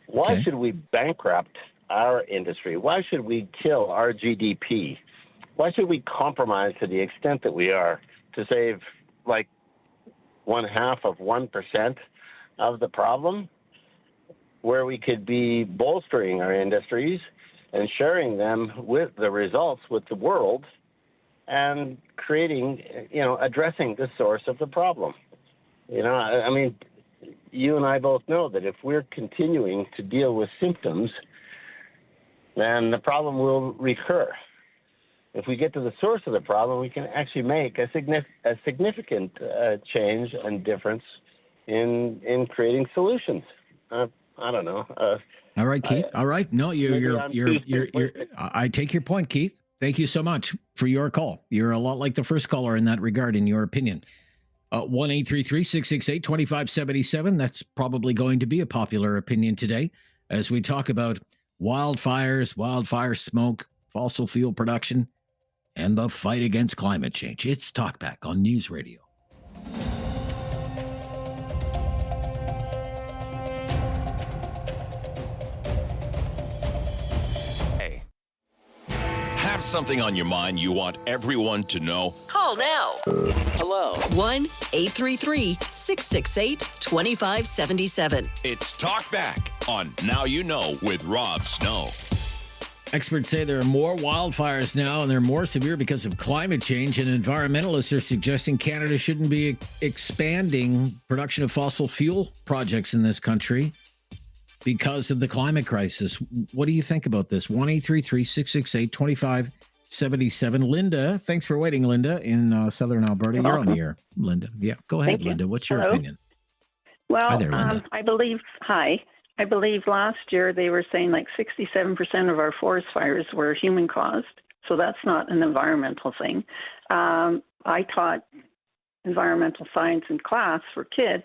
Why should we bankrupt our industry? Why should we kill our GDP? Why should we compromise to the extent that we are to save 0.5% of the problem, where we could be bolstering our industries and sharing them with the results with the world and creating, addressing the source of the problem? You and I both know that if we're continuing to deal with symptoms, then the problem will recur. If we get to the source of the problem, we can actually make a significant change and difference in creating solutions. I don't know. All right, Keith. All right. No, you're I take your point, Keith. Thank you so much for your call. You're a lot like the first caller in that regard, in your opinion. 1-833-668-2577. That's probably going to be a popular opinion today as we talk about wildfires, wildfire smoke, fossil fuel production, and the fight against climate change. It's Talkback on News Radio. Have something on your mind you want everyone to know? Call now. Hello. 1-833-668-2577. It's Talkback on Now You Know with Rob Snow. Experts say there are more wildfires now, and they're more severe because of climate change, and environmentalists are suggesting Canada shouldn't be expanding production of fossil fuel projects in this country because of the climate crisis. What do you think about this? 1-833-668-2577. Linda, thanks for waiting, Linda, in Southern Alberta. You're on the air, Linda. Yeah, go ahead, Linda. What's your opinion? Well, Hi there, Linda. I believe last year they were saying 67% of our forest fires were human caused. So that's not an environmental thing. I taught environmental science in class for kids,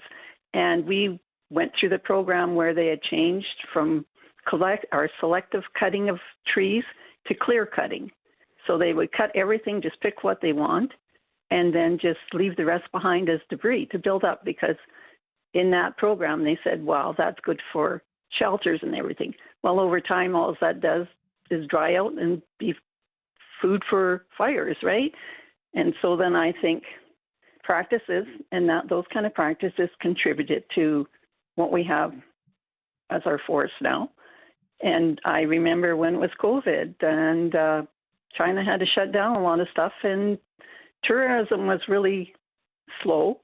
and we went through the program where they had changed from selective cutting of trees to clear cutting. So they would cut everything, just pick what they want, and then just leave the rest behind as debris to build up, because in that program they said, well, that's good for shelters and everything. Well, over time, all that does is dry out and be food for fires, right? And so then I think practices and those kind of practices contributed to what we have as our forest now. And I remember when it was COVID and China had to shut down a lot of stuff, and tourism was really slow.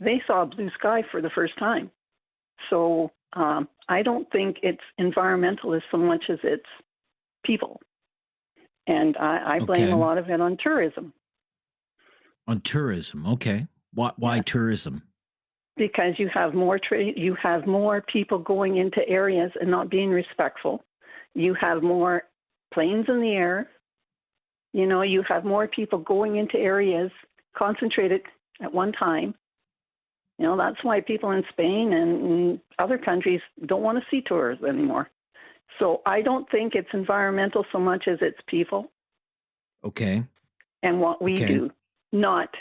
They saw blue sky for the first time. So I don't think it's environmentalist so much as it's people. And I blame a lot of it on tourism. On tourism, okay. Why tourism? Because you have more people going into areas and not being respectful. You have more planes in the air. You have more people going into areas concentrated at one time. That's why people in Spain and other countries don't want to see tourists anymore. So I don't think it's environmental so much as it's people. Okay. And what we do, not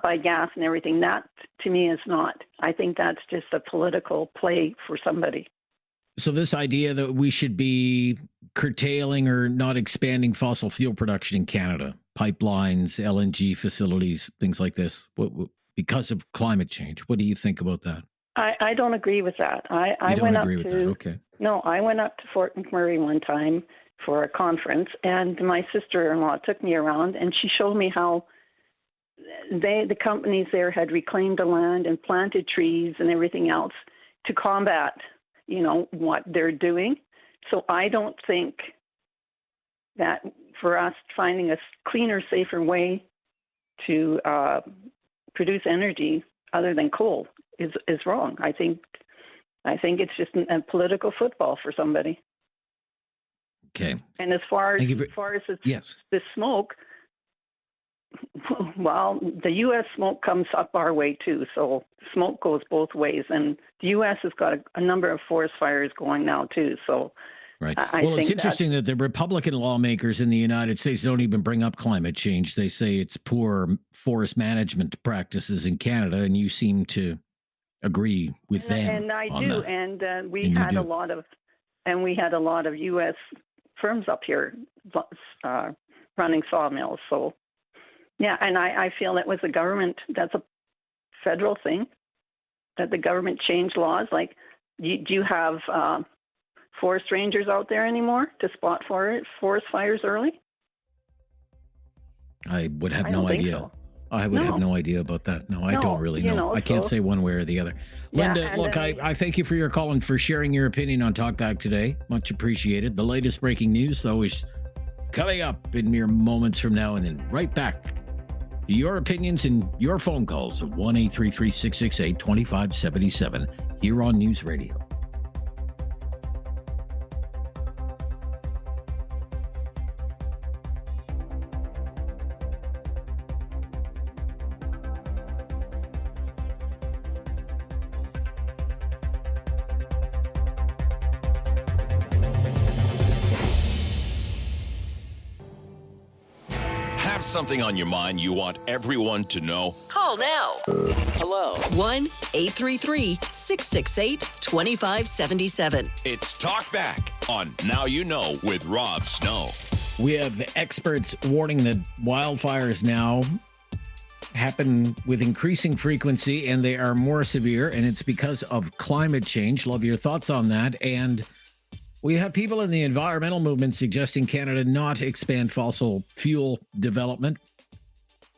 by gas and everything. That, to me, is not. I think that's just a political play for somebody. So this idea that we should be curtailing or not expanding fossil fuel production in Canada, pipelines, LNG facilities, things like this, because of climate change. What do you think about that? I don't agree with that. I went up to Fort McMurray one time for a conference, and my sister-in-law took me around, and she showed me how the companies there had reclaimed the land and planted trees and everything else to combat, what they're doing. So I don't think that for us finding a cleaner, safer way to produce energy other than coal is wrong. I think it's just a political football for somebody. Okay. And as far as the smoke, well, the U.S. smoke comes up our way too. So smoke goes both ways, and the U.S. has got a number of forest fires going now too. So. Right. Well, it's interesting that the Republican lawmakers in the United States don't even bring up climate change. They say it's poor forest management practices in Canada, and you seem to agree with them. And I do. And we had a lot of U.S. firms up here running sawmills. So, yeah, and I feel that was the government. That's a federal thing, that the government changed laws. Like, do you have forest rangers out there anymore to spot forest fires early? I would have no idea. So. I would have no idea about that. No, I don't really know. I can't say one way or the other. Linda, look, I thank you for your call and for sharing your opinion on Talkback today. Much appreciated. The latest breaking news, though, is coming up in mere moments from now, and then right back to your opinions and your phone calls at 1-833-668-2577 here on News Radio. Something on your mind you want everyone to know? Call now. Hello. 1-833-668-2577. It's Talk Back on Now You Know with Rob Snow. We have experts warning that wildfires now happen with increasing frequency and they are more severe, and it's because of climate change. Love your thoughts on that. And we have people in the environmental movement suggesting Canada not expand fossil fuel development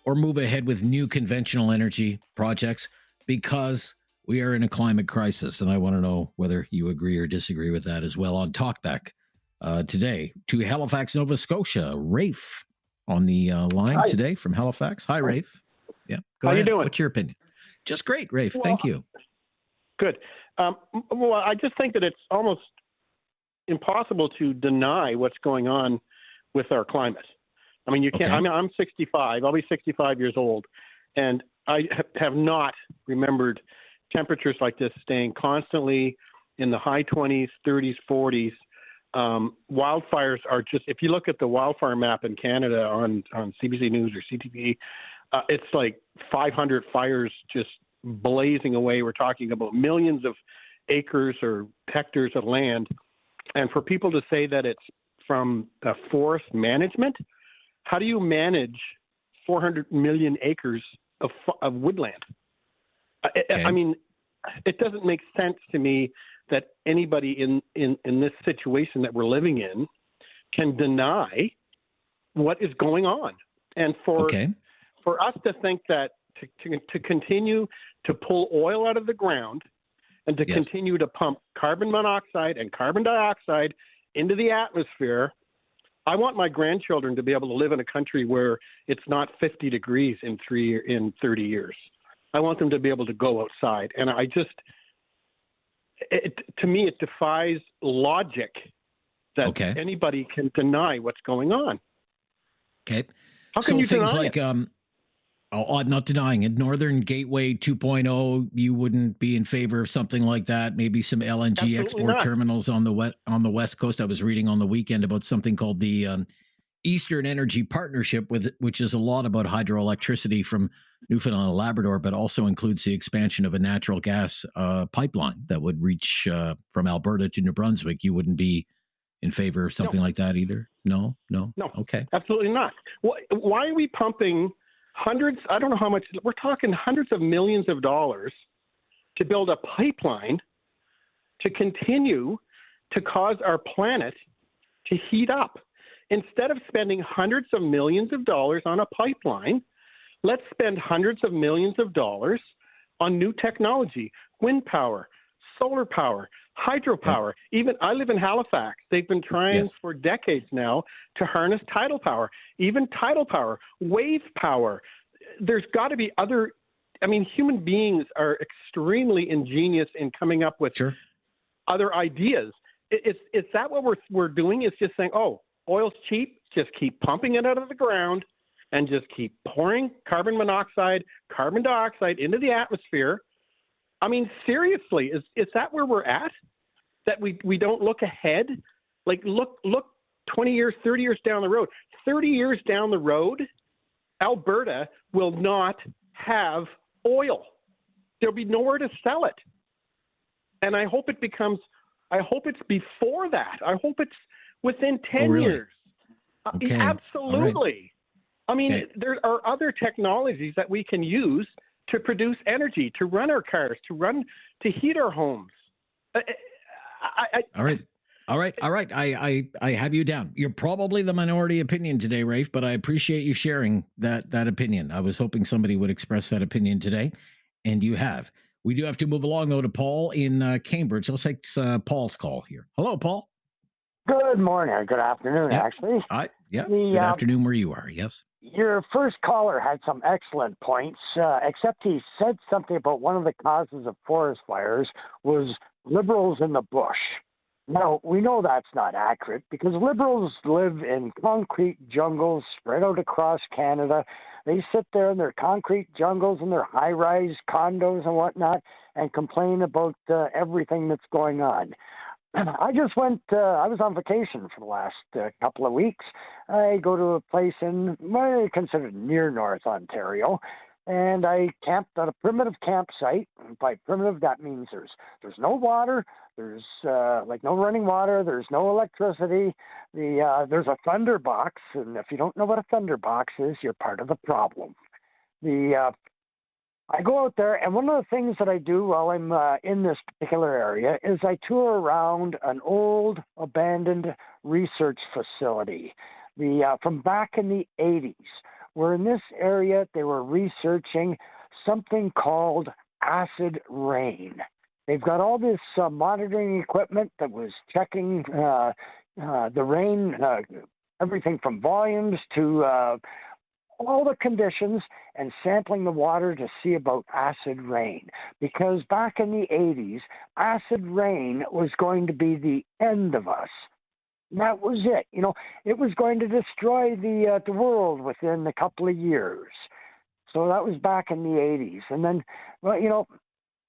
or move ahead with new conventional energy projects because we are in a climate crisis. And I want to know whether you agree or disagree with that as well on Talkback today. To Halifax, Nova Scotia, Rafe on the line today from Halifax. Hi, Rafe. Yeah, go ahead. How you doing? What's your opinion? Just great, Rafe. Thank you. Good. Well, I just think that it's almost impossible to deny what's going on with our climate. I mean, you can't. Okay. I'm 65. I'll be 65 years old, and I have not remembered temperatures like this staying constantly in the high 20s, 30s, 40s. Wildfires are just. If you look at the wildfire map in Canada on CBC News or CTV, it's like 500 fires just blazing away. We're talking about millions of acres or hectares of land. And for people to say that it's from forest management, how do you manage 400 million acres of woodland? Okay. I mean, it doesn't make sense to me that anybody in this situation that we're living in can deny what is going on. And for us to think that to continue to pull oil out of the ground and to continue to pump carbon monoxide and carbon dioxide into the atmosphere, I want my grandchildren to be able to live in a country where it's not 50 degrees in 30 years. I want them to be able to go outside. And I just, to me, it defies logic that anybody can deny what's going on. Okay. How can you things deny like, it? I'm not denying it. Northern Gateway 2.0, you wouldn't be in favor of something like that. Maybe some LNG Absolutely export not. terminals on the West Coast. I was reading on the weekend about something called the Eastern Energy Partnership, which is a lot about hydroelectricity from Newfoundland and Labrador, but also includes the expansion of a natural gas pipeline that would reach from Alberta to New Brunswick. You wouldn't be in favor of something like that either? No. Okay. Absolutely not. Why are we pumping hundreds, I don't know how much, we're talking hundreds of millions of dollars to build a pipeline to continue to cause our planet to heat up. Instead of spending hundreds of millions of dollars on a pipeline, let's spend hundreds of millions of dollars on new technology, wind power, solar power, hydropower. Even I live in Halifax. They've been trying for decades now to harness tidal power, even tidal power, wave power. There's got to be other. I mean, human beings are extremely ingenious in coming up with other ideas. Is that what we're doing? Is just saying, oh, oil's cheap, just keep pumping it out of the ground and just keep pouring carbon monoxide, carbon dioxide into the atmosphere. I mean, seriously, is that where we're at? That we don't look ahead? Like, look 20 years, 30 years down the road. 30 years down the road, Alberta will not have oil. There'll be nowhere to sell it. And I hope it's before that. I hope it's within 10 years. Okay. Absolutely. I mean, Okay. there are other technologies that we can use to produce energy, to run our cars, to heat our homes. All right. I have you down. You're probably the minority opinion today, Rafe, but I appreciate you sharing that opinion. I was hoping somebody would express that opinion today, and you have. We do have to move along, though, to Paul in Cambridge. Let's take Paul's call here. Hello, Paul. Good morning, or good afternoon, actually. Good afternoon where you are, yes. Your first caller had some excellent points, except he said something about one of the causes of forest fires was liberals in the bush. Now, we know that's not accurate because liberals live in concrete jungles spread out across Canada. They sit there in their concrete jungles and their high-rise condos and whatnot and complain about everything that's going on. I just went, I was on vacation for the last couple of weeks. I go to a place in what I consider near North Ontario, and I camped at a primitive campsite. By primitive, that means there's no water, there's no running water, there's no electricity. There's a thunder box, and if you don't know what a thunder box is, you're part of the problem. I go out there, and one of the things that I do while I'm in this particular area is I tour around an old, abandoned research facility from back in the 80s, where in this area they were researching something called acid rain. They've got all this monitoring equipment that was checking the rain, everything from volumes to all the conditions, and sampling the water to see about acid rain. Because back in the 80s, acid rain was going to be the end of us. And that was it. You know, it was going to destroy the world within a couple of years. So that was back in the 80s. And then, well, you know,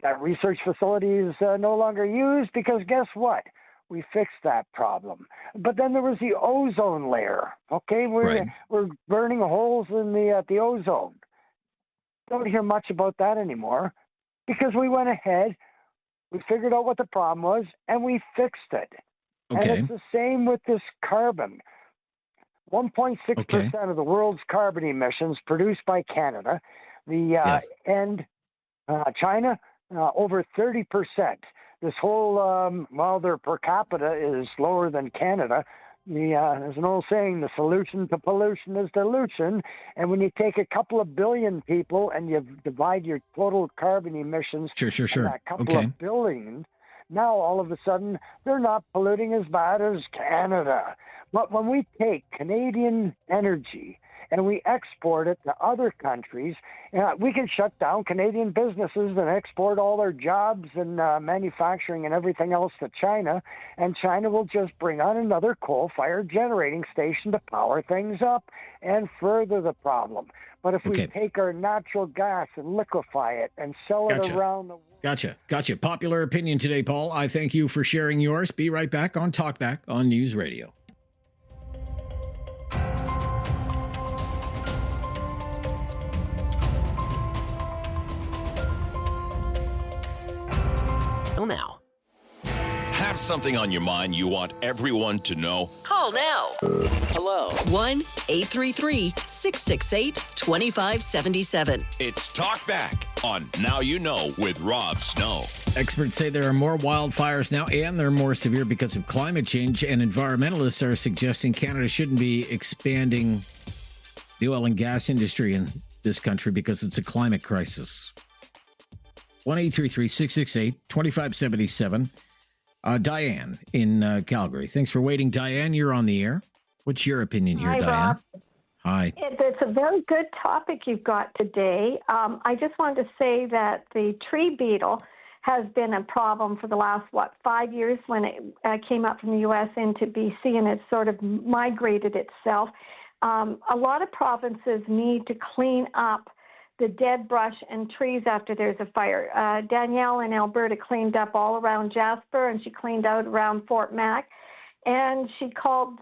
that research facility is no longer used because guess what? We fixed that problem. But then there was the ozone layer. Okay, we're burning holes in the ozone. Don't hear much about that anymore because we went ahead, we figured out what the problem was, and we fixed it. Okay. And it's the same with this carbon. 1.6% of the world's carbon emissions produced by Canada. And China, over 30%. This whole, their per capita is lower than Canada. There's an old saying, the solution to pollution is dilution. And when you take a couple of billion people and you divide your total carbon emissions by that couple of billion, now all of a sudden they're not polluting as bad as Canada. But when we take Canadian energy and we export it to other countries, we can shut down Canadian businesses and export all their jobs and manufacturing and everything else to China, and China will just bring on another coal-fired generating station to power things up and further the problem. But if we take our natural gas and liquefy it and sell it around the world... Gotcha. Popular opinion today, Paul. I thank you for sharing yours. Be right back on Talkback on News Radio. Now. Have something on your mind you want everyone to know? Call now. Hello. 1-833-668-2577. It's Talk Back on Now You Know with Rob Snow. Experts say there are more wildfires now, and they're more severe because of climate change, and environmentalists are suggesting Canada shouldn't be expanding the oil and gas industry in this country because it's a climate crisis. 1-833-668-2577. Diane in Calgary. Thanks for waiting, Diane. You're on the air. What's your opinion here, Hi, Diane? Rob. Hi. It's a very good topic you've got today. I just wanted to say that the tree beetle has been a problem for the last, 5 years when it came up from the U.S. into BC, and it's sort of migrated itself. A lot of provinces need to clean up the dead brush and trees after there's a fire. Danielle in Alberta cleaned up all around Jasper, and she cleaned out around Fort Mac. And she called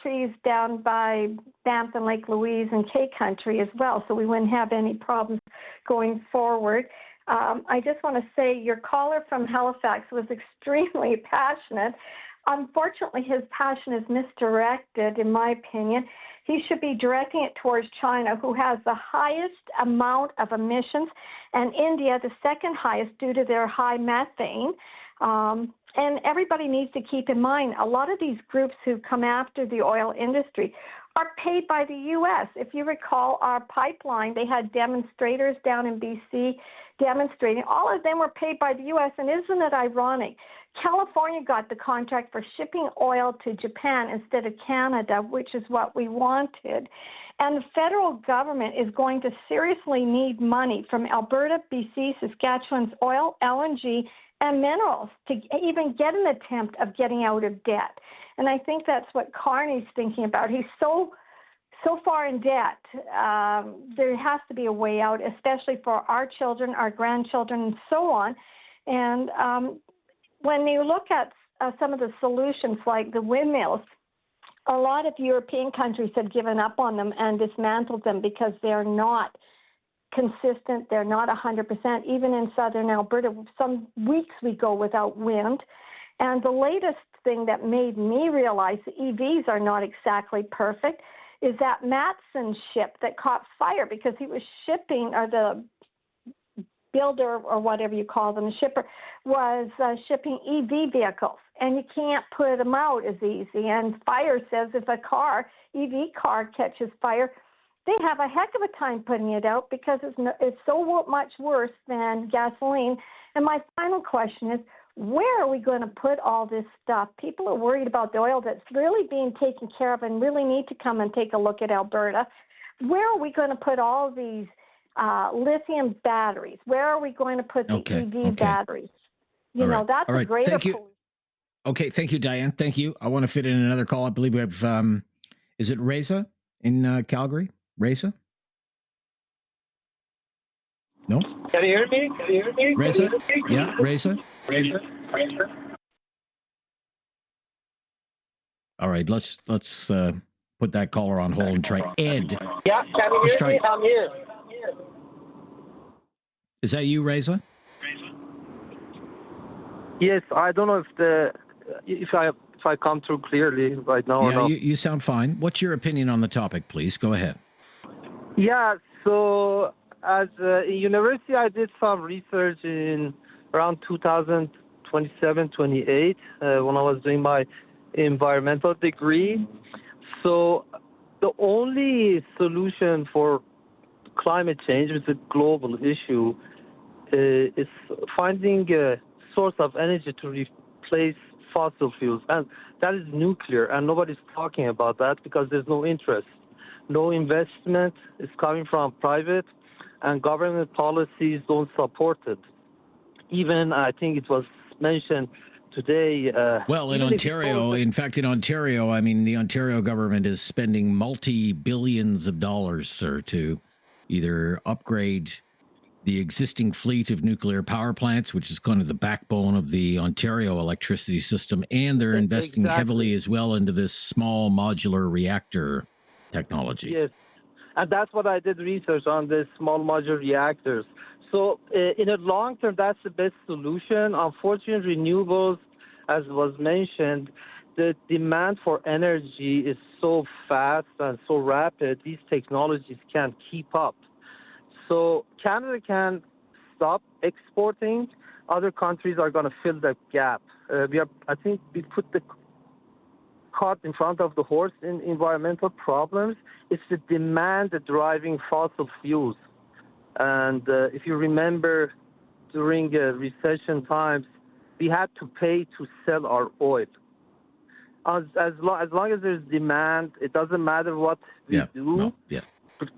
trees down by Banff and Lake Louise and K Country as well, so we wouldn't have any problems going forward. I just want to say your caller from Halifax was extremely passionate. Unfortunately, his passion is misdirected, in my opinion. He should be directing it towards China, who has the highest amount of emissions, and India, the second highest due to their high methane. And everybody needs to keep in mind, a lot of these groups who come after the oil industry are paid by the U.S. If you recall our pipeline, they had demonstrators down in B.C. demonstrating. All of them were paid by the U.S., and isn't it ironic? California got the contract for shipping oil to Japan instead of Canada, which is what we wanted. And the federal government is going to seriously need money from Alberta, B.C., Saskatchewan's oil, LNG, and minerals to even get an attempt of getting out of debt. And I think that's what Carney's thinking about. He's so far in debt. There has to be a way out, especially for our children, our grandchildren, and so on. And when you look at some of the solutions like the windmills, a lot of European countries have given up on them and dismantled them because they're not consistent. They're not 100%. Even in Southern Alberta, some weeks we go without wind. And the latest thing that made me realize the EVs are not exactly perfect is that Matson ship that caught fire because he was shipping, or the builder or whatever you call them, the shipper, was shipping EV vehicles. And you can't put them out as easy. And fire says if a EV car catches fire, they have a heck of a time putting it out because it's so much worse than gasoline. And my final question is, where are we going to put all this stuff? People are worried about the oil that's really being taken care of and really need to come and take a look at Alberta. Where are we going to put all these lithium batteries? Where are we going to put the EV batteries? You know, that's a greater pollution. Okay, thank you, Diane. Thank you. I want to fit in another call. I believe we have, is it Reza in Calgary? Reza? No? Can you hear me? Reza? Yeah, Reza? All right, let's put that caller on hold and try Ed. Yeah, can you hear me? I'm here. Is that you, Reza? Yes, I don't know if I come through clearly right now or not. You sound fine. What's your opinion on the topic, please? Go ahead. Yeah, so as a university, I did some research in around 2027, 28, when I was doing my environmental degree. So the only solution for climate change, which is a global issue, is finding a source of energy to replace fossil fuels. And that is nuclear, and nobody's talking about that because there's no interest. No investment is coming from private, and government policies don't support it. Even, I think it was mentioned today. Well, in Ontario, I mean, the Ontario government is spending multi-billions of dollars, sir, to either upgrade the existing fleet of nuclear power plants, which is kind of the backbone of the Ontario electricity system, and they're investing heavily as well into this small modular reactor technology. Yes, and that's what I did research on, the small modular reactors. So in the long term, that's the best solution. Unfortunately, renewables, as was mentioned, the demand for energy is so fast and so rapid, these technologies can't keep up. So Canada can stop exporting other countries are going to fill that gap. I think we put the cart in front of the horse in environmental problems. It's the demand driving fossil fuels. And if you remember, during recession times, we had to pay to sell our oil. As long as there's demand, it doesn't matter what we do. No, yeah.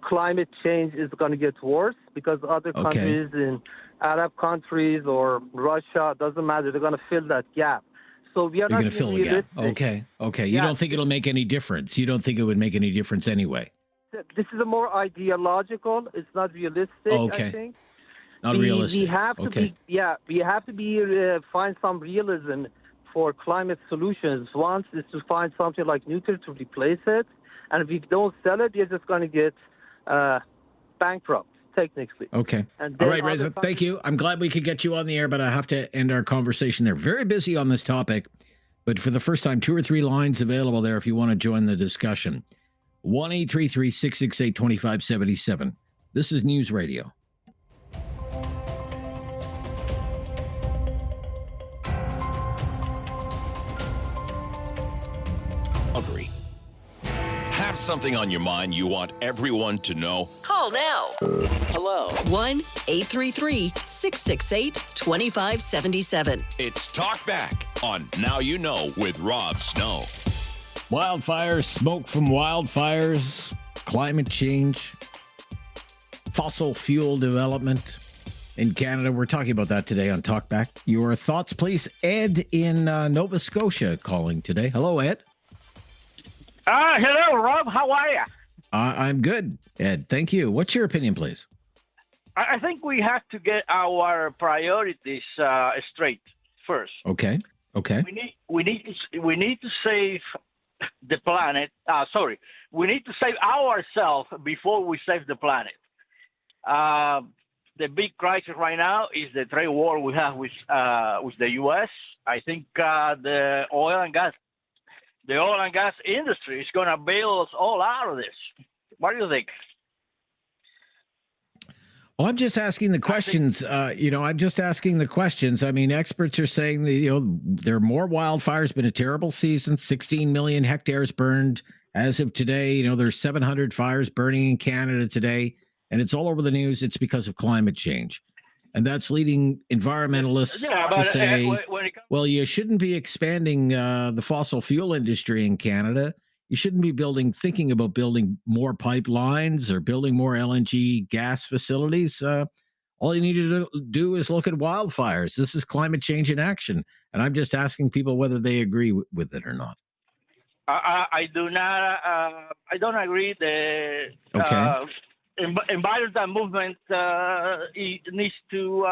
Climate change is going to get worse because other countries in Arab countries or Russia, doesn't matter. They're going to fill that gap. So we are not going to fill the gap. Okay. You don't think it'll make any difference? You don't think it would make any difference anyway? This is a more ideological. It's not realistic, I think. Not realistic. We have to find some realism for climate solutions. One is to find something like nuclear to replace it. And if we don't sell it, we're just going to get bankrupt, technically. Okay. All right, Reza, thank you. I'm glad we could get you on the air, but I have to end our conversation there. Very busy on this topic, but for the first time, 2 or 3 lines available there if you want to join the discussion. 1-833-668-2577. This is News Radio. Agree. Have something on your mind you want everyone to know? Call now. Hello. 1-833-668-2577. It's Talk Back on Now You Know with Rob Snow. Wildfires, smoke from wildfires, climate change, fossil fuel development in Canada. We're talking about that today on Talkback. Your thoughts, please. Ed in Nova Scotia calling today. Hello, Ed. Hello, Rob. How are you? I'm good, Ed. Thank you. What's your opinion, please? I think we have to get our priorities straight first. Okay. We need to save the planet. We need to save ourselves before we save the planet. The big crisis right now is the trade war we have with the U.S. I think the oil and gas industry is going to bail us all out of this. What do you think? Well, I'm just asking the questions. I'm just asking the questions. I mean, experts are saying that, there are more wildfires, been a terrible season, 16 million hectares burned as of today. There's 700 fires burning in Canada today, and it's all over the news. It's because of climate change. And that's leading environmentalists to say, well, you shouldn't be expanding the fossil fuel industry in Canada. You shouldn't be thinking about building more pipelines or building more LNG gas facilities. All you need to do is look at wildfires. This is climate change in action. And I'm just asking people whether they agree with it or not. I do not. I don't agree. The environmental movement needs to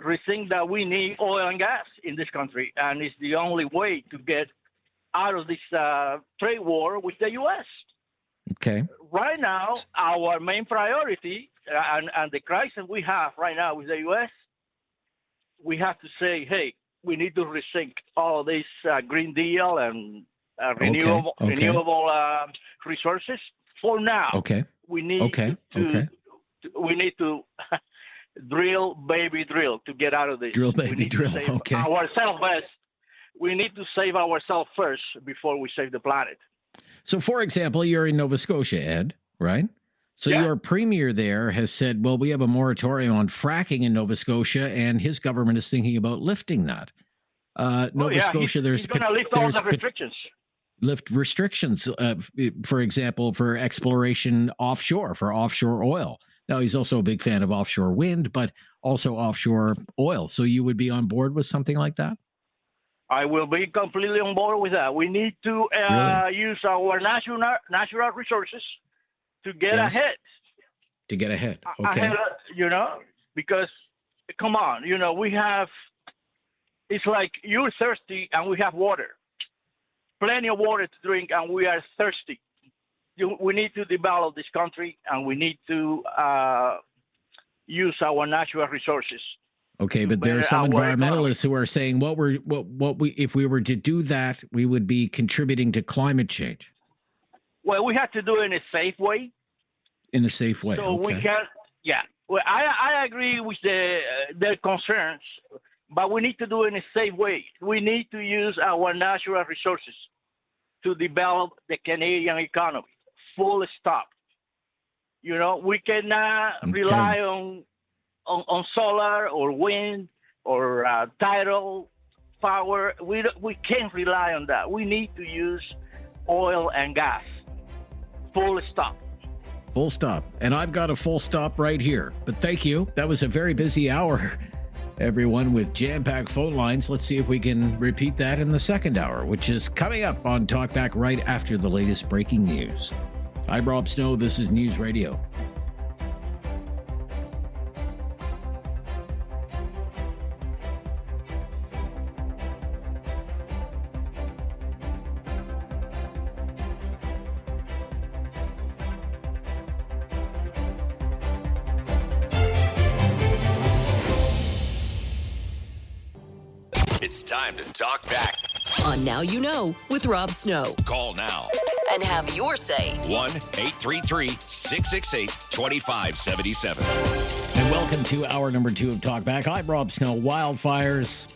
rethink that we need oil and gas in this country, and it's the only way to get out of this trade war with the U.S. Okay. Right now, our main priority and the crisis we have right now with the U.S., we have to say, hey, we need to rethink all this Green Deal and renewable resources. For now, we need to drill, baby, drill to get out of this. Drill, baby, drill. Okay. Ourselves first. We need to save ourselves first before we save the planet. So, for example, you're in Nova Scotia, Ed, right? So your premier there has said, well, we have a moratorium on fracking in Nova Scotia, and his government is thinking about lifting that. Nova Scotia, he's going to lift all the restrictions. Lift restrictions, for example, for exploration offshore, for offshore oil. Now, he's also a big fan of offshore wind, but also offshore oil. So you would be on board with something like that? I will be completely on board with that. We need to use our natural resources to get ahead. To get ahead, okay. Ahead, because, come on, it's like you're thirsty and we have water. Plenty of water to drink and we are thirsty. We need to develop this country and we need to use our natural resources. Okay, but there are some environmentalists who are saying if we were to do that, we would be contributing to climate change. Well, we have to do it in a safe way. In a safe way. So we can, Well, I agree with their concerns, but we need to do it in a safe way. We need to use our natural resources to develop the Canadian economy. Full stop. You know, we cannot rely on solar or wind or tidal power. We can't rely on that. We need to use oil and gas. Full stop. Full stop. And I've got a full stop right here. But thank you. That was a very busy hour, everyone, with jam-packed phone lines. Let's see if we can repeat that in the second hour, which is coming up on Talkback right after the latest breaking news. I'm Rob Snow. This is News Radio. It's time to talk back. On Now You Know with Rob Snow. Call now. And have your say. 1-833-668-2577. And welcome to hour number 2 of Talkback. I'm Rob Snow. Wildfires,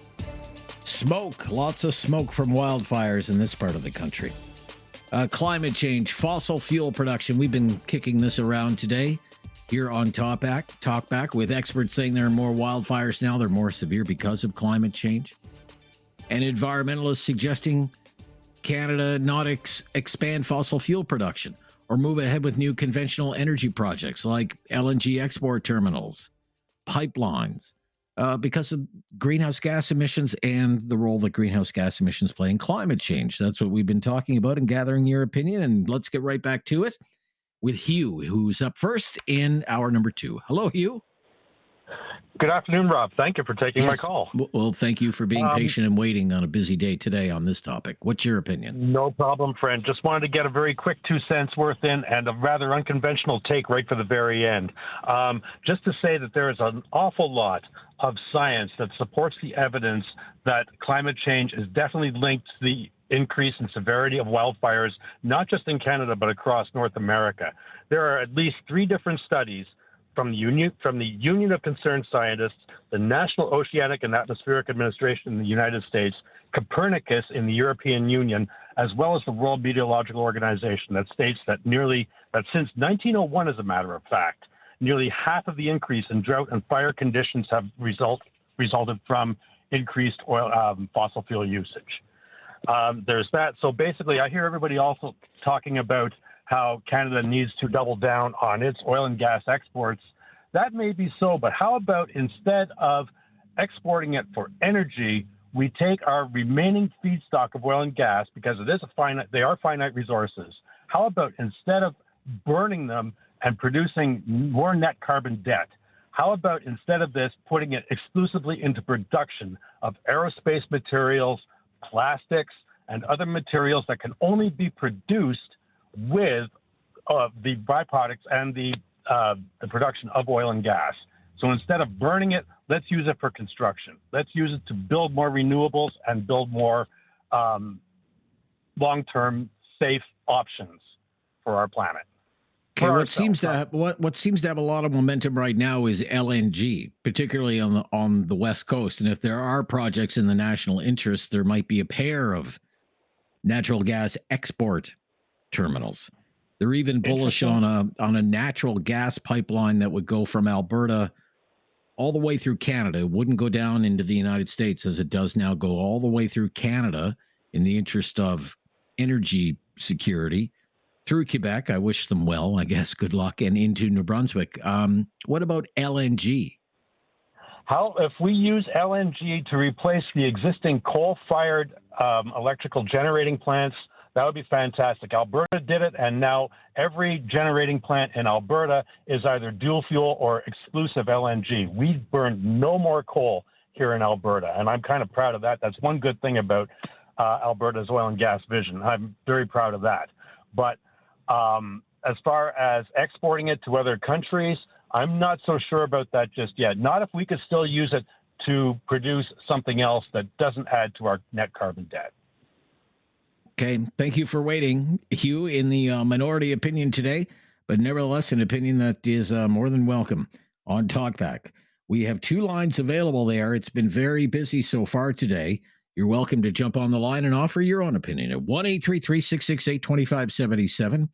smoke, lots of smoke from wildfires in this part of the country. Climate change, fossil fuel production. We've been kicking this around today here on Talkback, with experts saying there are more wildfires now. They're more severe because of climate change. And environmentalists suggesting Canada not expand fossil fuel production or move ahead with new conventional energy projects like LNG export terminals, pipelines, because of greenhouse gas emissions and the role that greenhouse gas emissions play in climate change. That's what we've been talking about and gathering your opinion. And let's get right back to it with Hugh, who's up first in hour number 2. Hello, Hugh. Good afternoon, Rob. Thank you for taking my call. Well, thank you for being patient and waiting on a busy day today on this topic. What's your opinion? No problem, friend. Just wanted to get a very quick 2 cents worth in and a rather unconventional take right for the very end. Just to say that there is an awful lot of science that supports the evidence that climate change is definitely linked to the increase in severity of wildfires, not just in Canada, but across North America. There are at least 3 different studies from the Union of Concerned Scientists, the National Oceanic and Atmospheric Administration in the United States, Copernicus in the European Union, as well as the World Meteorological Organization, that states that since 1901, as a matter of fact, nearly half of the increase in drought and fire conditions have resulted from increased fossil fuel usage. There's that. So basically, I hear everybody also talking about how Canada needs to double down on its oil and gas exports. That may be so, but how about instead of exporting it for energy, we take our remaining feedstock of oil and gas, because they are finite resources. How about instead of burning them and producing more net carbon debt, how about instead of this putting it exclusively into production of aerospace materials, plastics, and other materials that can only be produced with the byproducts and the production of oil and gas. So instead of burning it, let's use it for construction. Let's use it to build more renewables and build more long-term safe options for our planet. Okay, what seems to have a lot of momentum right now is LNG, particularly on the West Coast. And if there are projects in the national interest, there might be a pair of natural gas export terminals. They're even bullish on a natural gas pipeline that would go from Alberta all the way through Canada. It wouldn't go down into the United States as it does now, go all the way through Canada in the interest of energy security through Quebec. I wish them well, I guess. Good luck. And into New Brunswick. What about LNG? How if we use LNG to replace the existing coal-fired electrical generating plants? That would be fantastic. Alberta did it, and now every generating plant in Alberta is either dual fuel or exclusive LNG. We burn no more coal here in Alberta, and I'm kind of proud of that. That's one good thing about Alberta's oil and gas vision. I'm very proud of that. But as far as exporting it to other countries, I'm not so sure about that just yet. Not if we could still use it to produce something else that doesn't add to our net carbon debt. Okay, thank you for waiting, Hugh, in the minority opinion today, but nevertheless an opinion that is more than welcome on Talkback. We have 2 lines available there. It's been very busy so far today. You're welcome to jump on the line and offer your own opinion at 1-833-668-2577.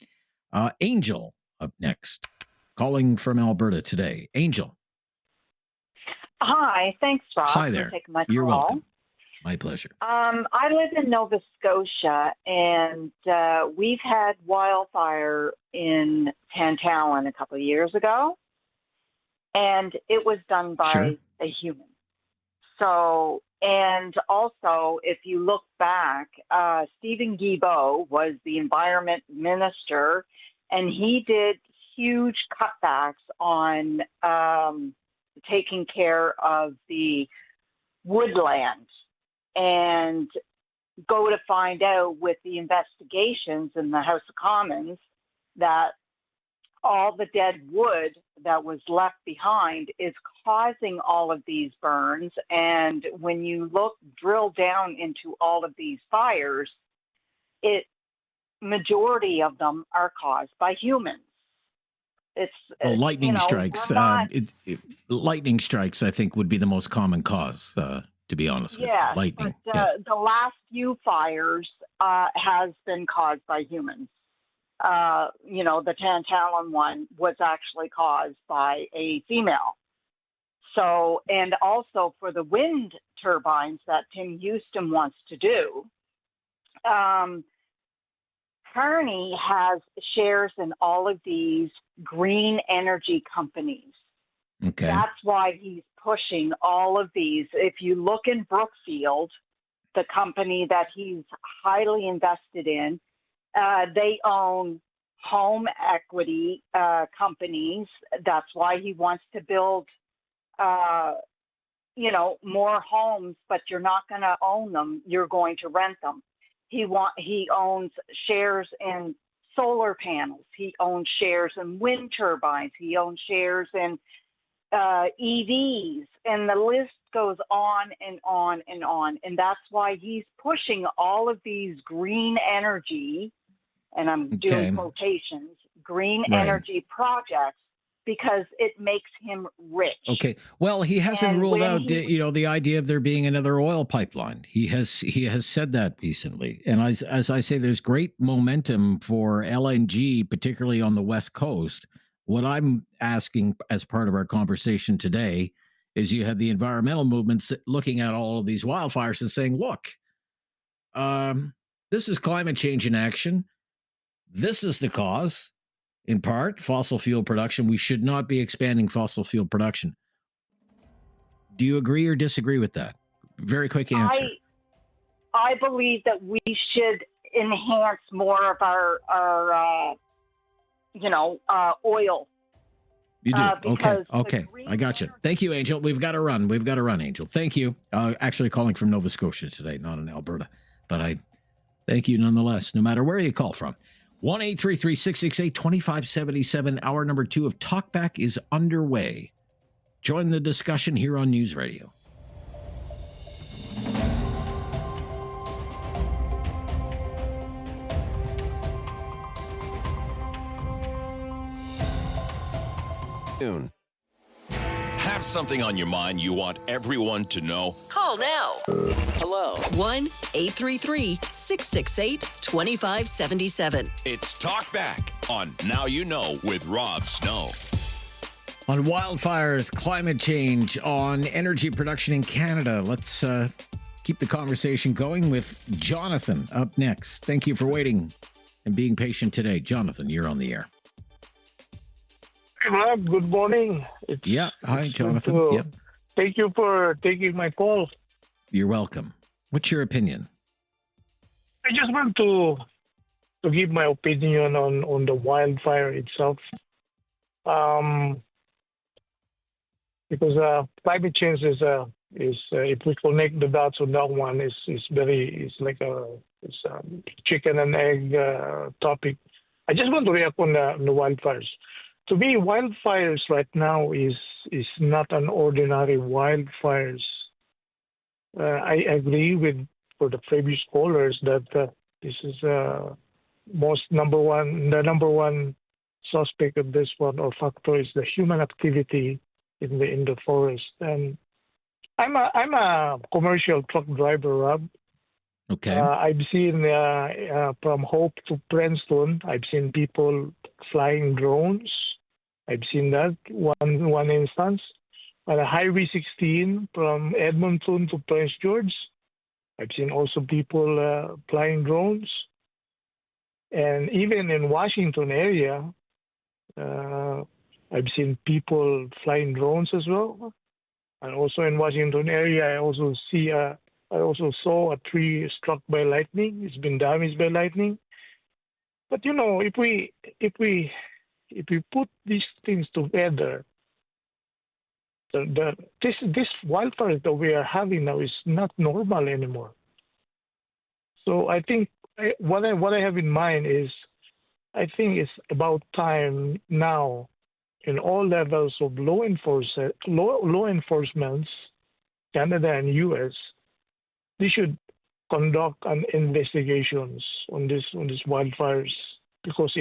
Angel up next, calling from Alberta today. Angel. Hi, thanks, Rob, Hi there. for taking my You're call. welcome. My pleasure. I live in Nova Scotia, and we've had wildfire in Tantallon a couple of years ago, and it was done by a human. So, and also, if you look back, Stephen Guilbeault was the environment minister, and he did huge cutbacks on taking care of the woodland. And go to find out with the investigations in the House of Commons that all the dead wood that was left behind is causing all of these burns. And when you drill down into all of these fires, majority of them are caused by humans. Lightning strikes. Lightning strikes, I think, would be the most common cause. To be honest with you. Lightning. But the last few fires has been caused by humans. The Tantallon one was actually caused by a female. So, and also for the wind turbines that Tim Houston wants to do, Carney has shares in all of these green energy companies. Okay. That's why he's pushing all of these. If you look in Brookfield, the company that he's highly invested in, they own home equity companies. That's why he wants to build, more homes, but you're not going to own them. You're going to rent them. He owns shares in solar panels. He owns shares in wind turbines. He owns shares in EVs, and the list goes on and on and on. And that's why he's pushing all of these green energy, and I'm doing quotations, green energy projects, because it makes him rich. Okay. Well, he hasn't ruled out, the idea of there being another oil pipeline. He has said that recently. And as I say, there's great momentum for LNG, particularly on the West Coast. What I'm asking as part of our conversation today is you have the environmental movements looking at all of these wildfires and saying, look, this is climate change in action. This is the cause, in part, fossil fuel production. We should not be expanding fossil fuel production. Do you agree or disagree with that? Very quick answer. I believe that we should enhance more of our oil. You do? Okay. I got you. Thank you, Angel. We've got to run, Angel. Thank you. Actually calling from Nova Scotia today, not in Alberta. But I thank you nonetheless, no matter where you call from. 1-833-668-2577. Hour number 2 of Talkback is underway. Join the discussion here on News Radio. Have something on your mind you want everyone to know? Call now. Hello. 1-833-668-2577. It's Talk Back on Now You Know with Rob Snow. On wildfires, climate change, on energy production in Canada. Let's keep the conversation going with Jonathan up next. Thank you for waiting and being patient today. Jonathan, you're on the air. Rob, good morning. Hi, Jonathan. Thank you for taking my call. You're welcome. What's your opinion? I just want to give my opinion on the wildfire itself. Because climate change is if we connect the dots on that one, it's like a chicken and egg topic. I just want to react on the wildfires. To me, wildfires right now is not an ordinary wildfires. I agree for the previous callers that this is the number one suspect of this one or factor is the human activity in the forest. And I'm a commercial truck driver, Rob. Okay. I've seen from Hope to Princeton. I've seen people flying drones. I've seen that one instance. On Highway 16 from Edmonton to Prince George, I've seen also people flying drones. And even in Washington area, I've seen people flying drones as well. And also in Washington area, I also saw a tree struck by lightning. It's been damaged by lightning. But if we put these things together, this wildfire that we are having now is not normal anymore. So I think what I have in mind is, I think it's about time now, in all levels of law enforcement, Canada and U.S., they should conduct an investigations on this wildfires, because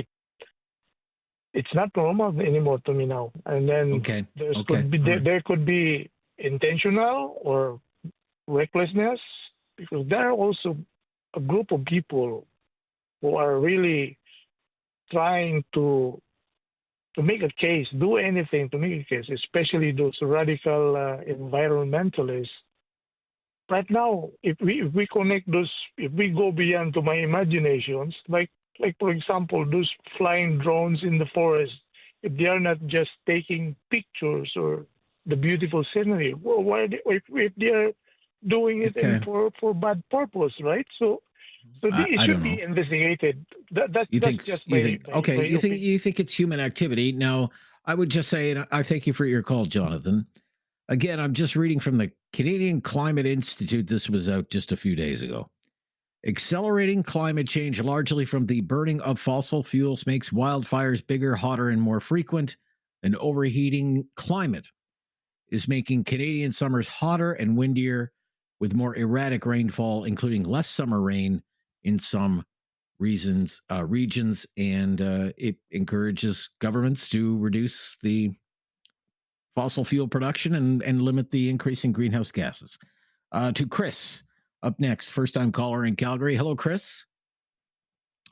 it's not normal anymore to me now. And then there could be intentional or recklessness, because there are also a group of people who are really trying to make a case, do anything to make a case, especially those radical environmentalists. Right now, if we connect those, if we go beyond to my imaginations, like for example, those flying drones in the forest, if they are not just taking pictures or the beautiful scenery, well, if they are doing it for bad purpose, right? So it should be investigated. That's just my opinion. You think it's human activity. Now, I would just say, and I thank you for your call, Jonathan. Again, I'm just reading from the Canadian Climate Institute. This was out just a few days ago. Accelerating climate change largely from the burning of fossil fuels makes wildfires bigger, hotter, and more frequent. An overheating climate is making Canadian summers hotter and windier, with more erratic rainfall, including less summer rain in some regions, and it encourages governments to reduce the fossil fuel production and limit the increase in greenhouse gases. To Chris, up next, first-time caller in Calgary. Hello, Chris.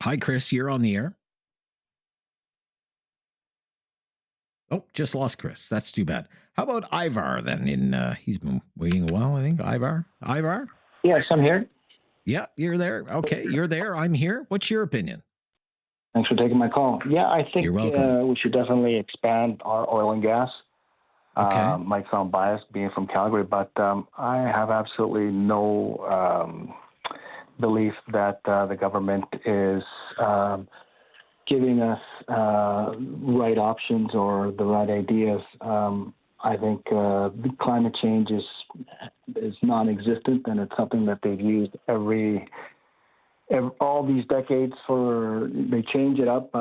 Hi, Chris. You're on the air. Oh, just lost Chris. That's too bad. How about Ivar then? He's been waiting a while, I think. Ivar? Yes, I'm here. Yeah, you're there. Okay, you're there. I'm here. What's your opinion? Thanks for taking my call. Yeah, I think You're welcome. We should definitely expand our oil and gas. Okay. Might sound biased being from Calgary, but I have absolutely no belief that the government is giving us right options or the right ideas. I think the climate change is non-existent, and it's something that they've used all these decades they change it up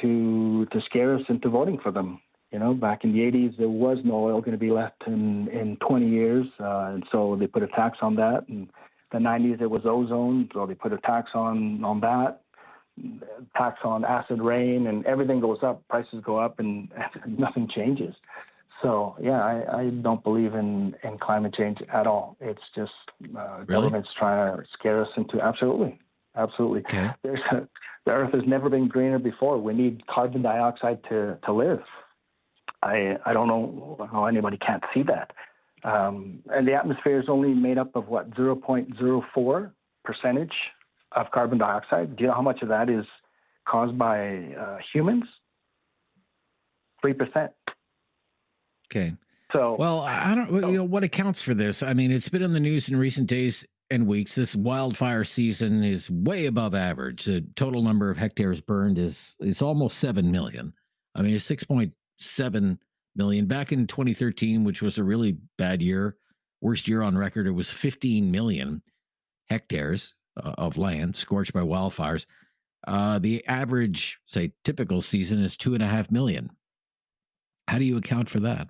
to scare us into voting for them. Back in the 80s, there was no oil going to be left in 20 years, and so they put a tax on that. And the 90s, it was ozone, so they put a tax on that, tax on acid rain, and everything goes up, prices go up, and nothing changes. So, yeah, I don't believe in climate change at all. It's just government's trying to scare us into absolutely. Okay. The earth has never been greener before. We need carbon dioxide to live. I don't know how anybody can't see that. And the atmosphere is only made up of 0.04% of carbon dioxide. Do you know how much of that is caused by humans? 3%. Okay. So, well, I don't. What accounts for this? I mean, it's been in the news in recent days and weeks. This wildfire season is way above average. The total number of hectares burned is almost 7 million. I mean, it's 6.7 million. Back in 2013, which was a really bad year, worst year on record, it was 15 million hectares of land scorched by wildfires. The average, say, typical season is 2.5 million. How do you account for that?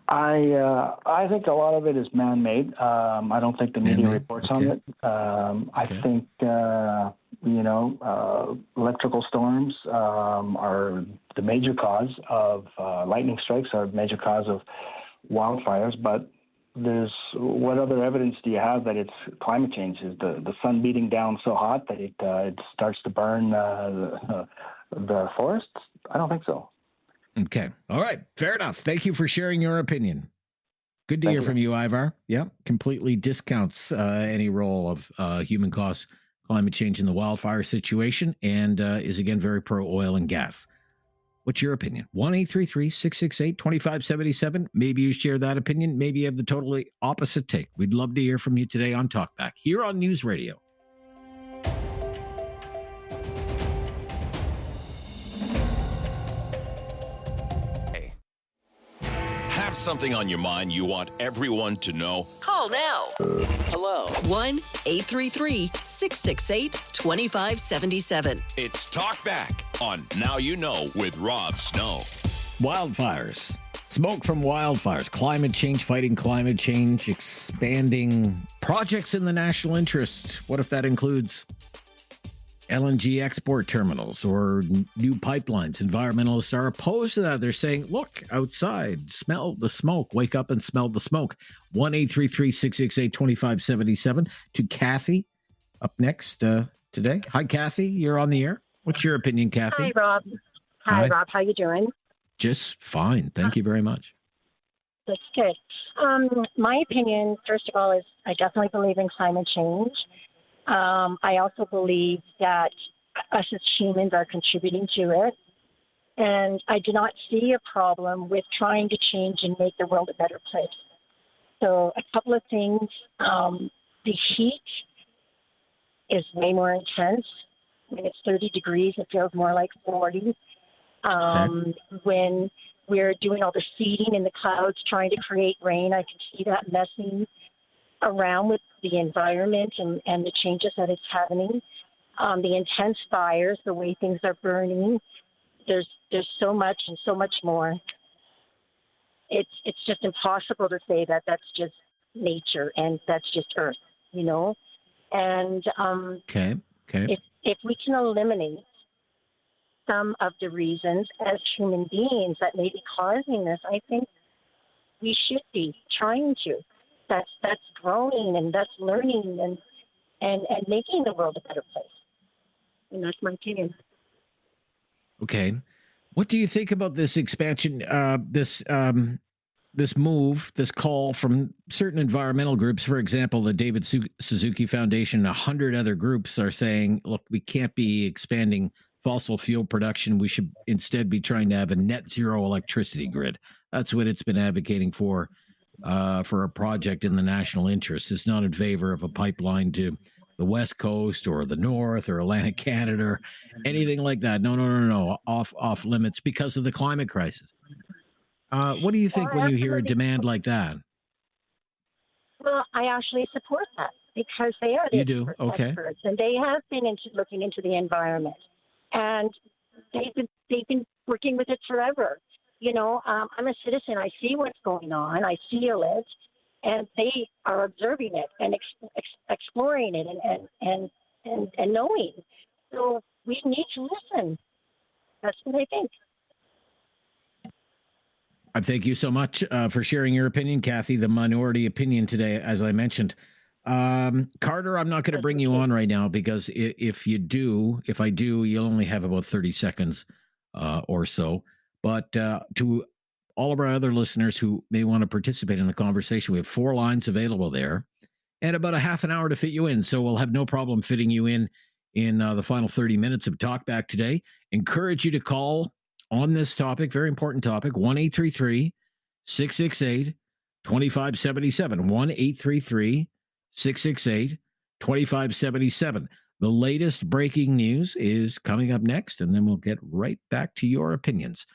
I think a lot of it is man-made. I don't think the media reports on it. I think electrical storms are the major cause of lightning strikes, are a major cause of wildfires. But what other evidence do you have that it's climate change? Is the sun beating down so hot that it starts to burn the forests? I don't think so. Okay. All right. Fair enough. Thank you for sharing your opinion. Good to hear from you, Ivar. Yeah, completely discounts any role of human caused climate change in the wildfire situation, and is again very pro oil and gas. What's your opinion? 1-833-668-2577. Maybe you share that opinion. Maybe you have the totally opposite take. We'd love to hear from you today on Talkback here on News Radio. Have something on your mind you want everyone to know? Call now. Hello. 1-833-668-2577. It's Talkback on Now You Know with Rob Snow. Wildfires. Smoke from wildfires. Climate change, fighting climate change, expanding projects in the national interest. What if that includes LNG export terminals or new pipelines? Environmentalists are opposed to that. They're saying, look, outside, smell the smoke, wake up and smell the smoke. 1-833-668-2577. To Kathy up next today. Hi, Kathy. You're on the air. What's your opinion, Kathy? Hi, Rob. Hi, Rob. How you doing? Just fine. Thank you very much. That's good. My opinion, first of all, is I definitely believe in climate change. I also believe that us as humans are contributing to it. And I do not see a problem with trying to change and make the world a better place. So a couple of things. The heat is way more intense. When it's 30 degrees, it feels more like 40. When we're doing all the seeding in the clouds, trying to create rain, I can see that messing around with the environment and the changes that it's happening. The intense fires, the way things are burning, there's so much and so much more. It's just impossible to say that that's just nature and that's just Earth, And if we can eliminate some of the reasons as human beings that may be causing this, I think we should be trying to. That's growing and that's learning and making the world a better place. And that's my opinion. Okay. What do you think about this expansion, this move, this call from certain environmental groups? For example, the David Suzuki Foundation, 100 other groups are saying, look, we can't be expanding fossil fuel production. We should instead be trying to have a net zero electricity grid. That's what it's been advocating for a project in the national interest. It's not in favor of a pipeline to the West Coast or the North or Atlantic Canada or anything like that. No. Off limits because of the climate crisis. What do you think when you hear a demand like that? Well, I actually support that because they are the experts, and they have been looking into the environment, and they've been working with it forever. I'm a citizen. I see what's going on. I feel it, and they are observing it and exploring it and knowing. So we need to listen. That's what I think. I thank you so much for sharing your opinion, Kathy, the minority opinion today, as I mentioned. Carter, I'm not going to bring you on right now because if I do, you'll only have about 30 seconds or so. But to all of our other listeners who may want to participate in the conversation, we have 4 lines available there and about a half an hour to fit you in. So we'll have no problem fitting you in the final 30 minutes of Talkback today. Encourage you to call on this topic, very important topic, 1-833-668-2577, 1-833-668-2577. The latest breaking news is coming up next, and then we'll get right back to your opinions.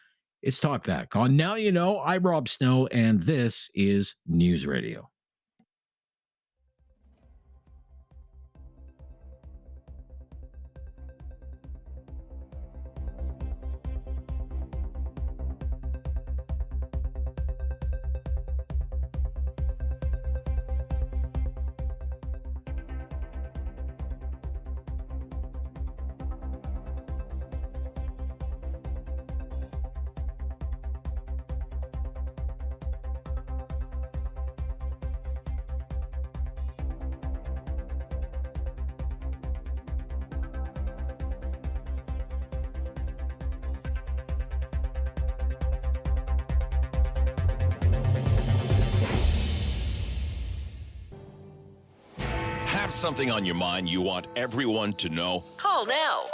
It's Talkback on Now You Know. I'm Rob Snow, and this is News Radio. Have something on your mind you want everyone to know? Call now.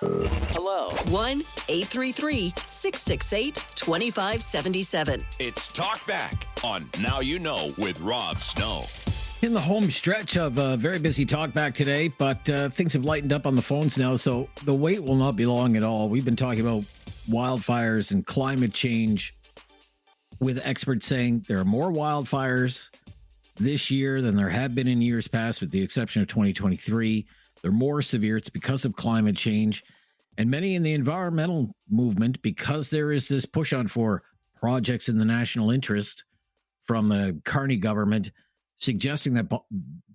Hello. 1-833-668-2577. It's Talk Back on Now You Know with Rob Snow. In the home stretch of a very busy talk back today, but things have lightened up on the phones now, so the wait will not be long at all. We've been talking about wildfires and climate change with experts saying there are more wildfires this year than there have been in years past, with the exception of 2023. They're more severe. It's because of climate change. And many in the environmental movement, because there is this push on for projects in the national interest from the Carney government, suggesting that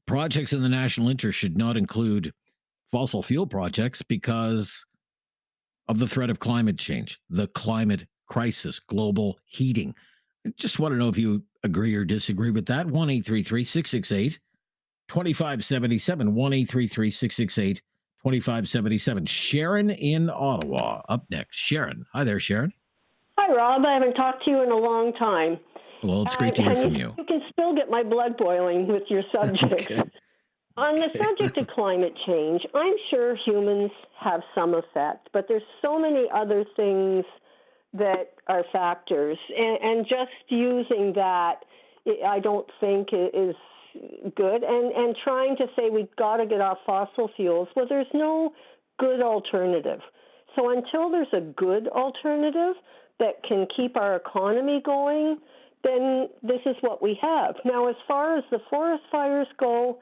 projects in the national interest should not include fossil fuel projects because of the threat of climate change, the climate crisis, global heating. I just want to know if you agree or disagree with that. 1-833-668-2577. 1-833-668-2577. Sharon in Ottawa up next. Sharon. Hi there, Sharon. Hi, Rob. I haven't talked to you in a long time. Well, it's great to hear from you. You can still get my blood boiling with your subject. Okay. On the subject of climate change, I'm sure humans have some effect, but there's so many other things that are factors. And just using that, I don't think is good. And trying to say we've got to get off fossil fuels, well, there's no good alternative. So until there's a good alternative that can keep our economy going, then this is what we have. Now, as far as the forest fires go,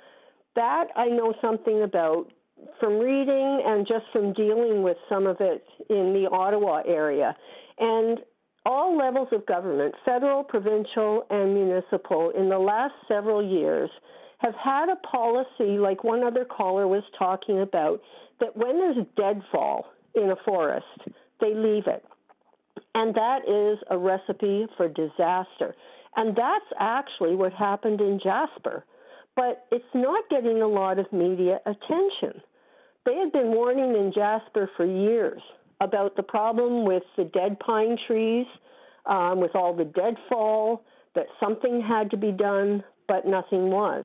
that I know something about from reading and just from dealing with some of it in the Ottawa area. And all levels of government, federal, provincial, and municipal, in the last several years have had a policy, like one other caller was talking about, that when there's deadfall in a forest, they leave it. And that is a recipe for disaster. And that's actually what happened in Jasper. But it's not getting a lot of media attention. They had been warning in Jasper for years about the problem with the dead pine trees, with all the deadfall, that something had to be done, but nothing was.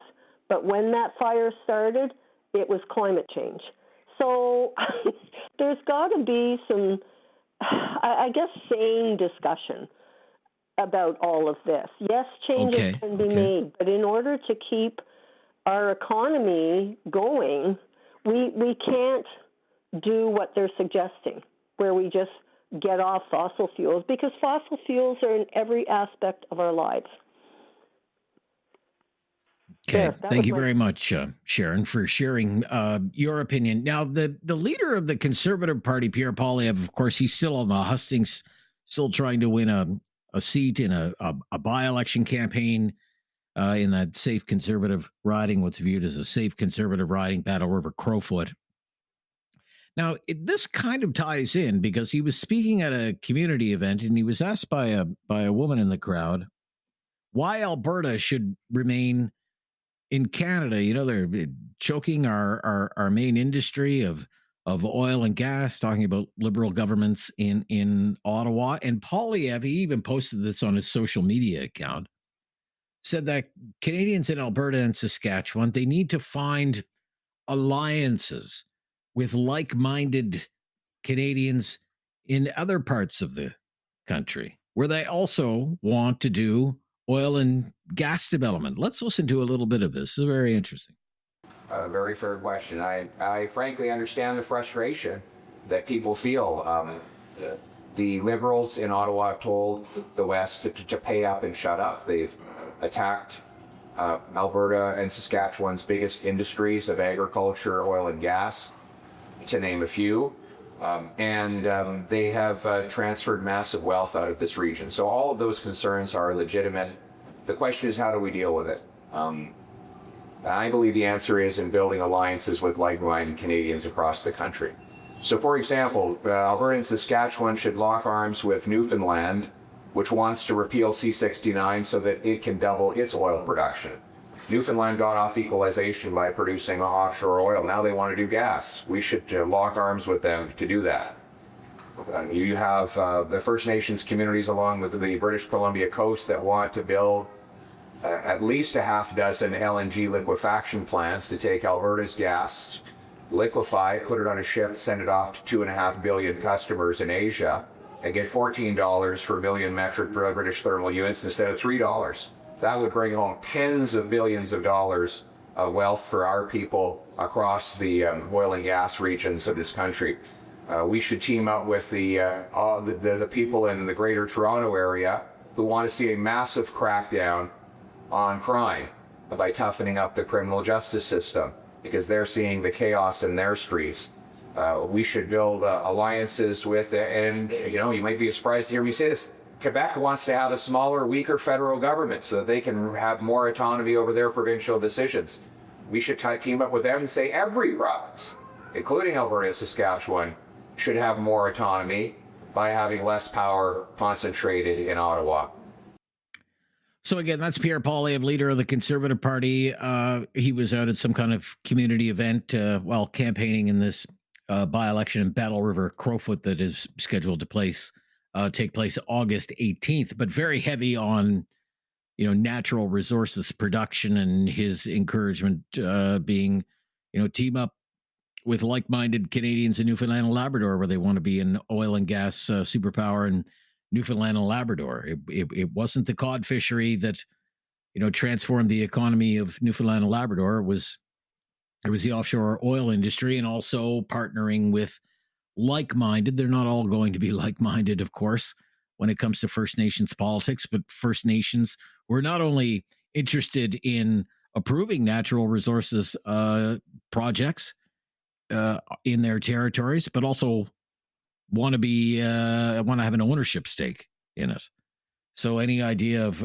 But when that fire started, it was climate change. So there's got to be some, I guess, sane discussion about all of this. Yes, changes can be made, but in order to keep our economy going, we can't do what they're suggesting, where we just get off fossil fuels, because fossil fuels are in every aspect of our lives. Okay, thank you very much, Sharon, for sharing your opinion. Now, the leader of the Conservative Party, Pierre Poilievre, of course, he's still on the hustings, still trying to win a seat in a by-election campaign in that safe Conservative riding, what's viewed as a safe Conservative riding, Battle River Crowfoot. Now, this kind of ties in because he was speaking at a community event and he was asked by a woman in the crowd why Alberta should remain in Canada. You know, they're choking our main industry of oil and gas, talking about Liberal governments in Ottawa. And Poilievre, he even posted this on his social media account, said that Canadians in Alberta and Saskatchewan, they need to find alliances with like-minded Canadians in other parts of the country where they also want to do oil and gas development. Let's listen to a little bit of this. This is very interesting. A very fair question. I frankly understand the frustration that people feel. The Liberals in Ottawa have told the West to pay up and shut up. They've attacked Alberta and Saskatchewan's biggest industries of agriculture, oil and gas, to name a few. And they have transferred massive wealth out of this region. So all of those concerns are legitimate. The question is, how do we deal with it? I believe the answer is in building alliances with like-minded Canadians across the country. So, for example, Alberta and Saskatchewan should lock arms with Newfoundland, which wants to repeal C-69 so that it can double its oil production. Newfoundland got off equalization by producing offshore oil. Now they want to do gas. We should lock arms with them to do that. You have the First Nations communities along with the British Columbia coast that want to build at least a half dozen LNG liquefaction plants to take Alberta's gas, liquefy it, put it on a ship, send it off to 2.5 billion customers in Asia, and get $14 for a million metric British thermal units instead of $3. That would bring home tens of billions of dollars of wealth for our people across the oil and gas regions of this country. We should team up with the people in the Greater Toronto area who want to see a massive crackdown on crime by toughening up the criminal justice system, because they're seeing the chaos in their streets. We should build alliances with, and you might be surprised to hear me say this, Quebec wants to have a smaller, weaker federal government so that they can have more autonomy over their provincial decisions. We should team up with them and say every province, including Alberta and Saskatchewan, should have more autonomy by having less power concentrated in Ottawa. So again, that's Pierre Poilievre, leader of the Conservative Party. He was out at some kind of community event while campaigning in this by-election in Battle River, Crowfoot, that is scheduled to take place August 18th, but very heavy on, natural resources production, and his encouragement being, team up with like-minded Canadians in Newfoundland and Labrador, where they want to be an oil and gas superpower in Newfoundland and Labrador. It wasn't the cod fishery that, transformed the economy of Newfoundland and Labrador. It was the offshore oil industry, and also partnering with like-minded. They're not all going to be like-minded, of course, when it comes to First Nations politics, but First Nations were not only interested in approving natural resources projects in their territories, but also want to have an ownership stake in it. So any idea of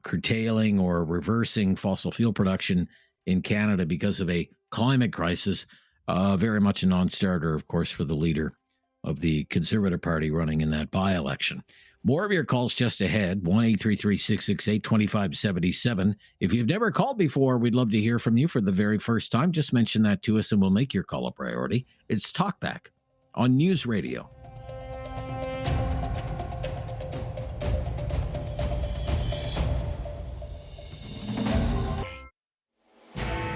curtailing or reversing fossil fuel production in Canada because of a climate crisis, very much a non-starter, of course, for the leader of the Conservative Party running in that by-election. More of your calls just ahead, 1-833-668-2577. If you've never called before, we'd love to hear from you for the very first time. Just mention that to us and we'll make your call a priority. It's Talkback on News Radio.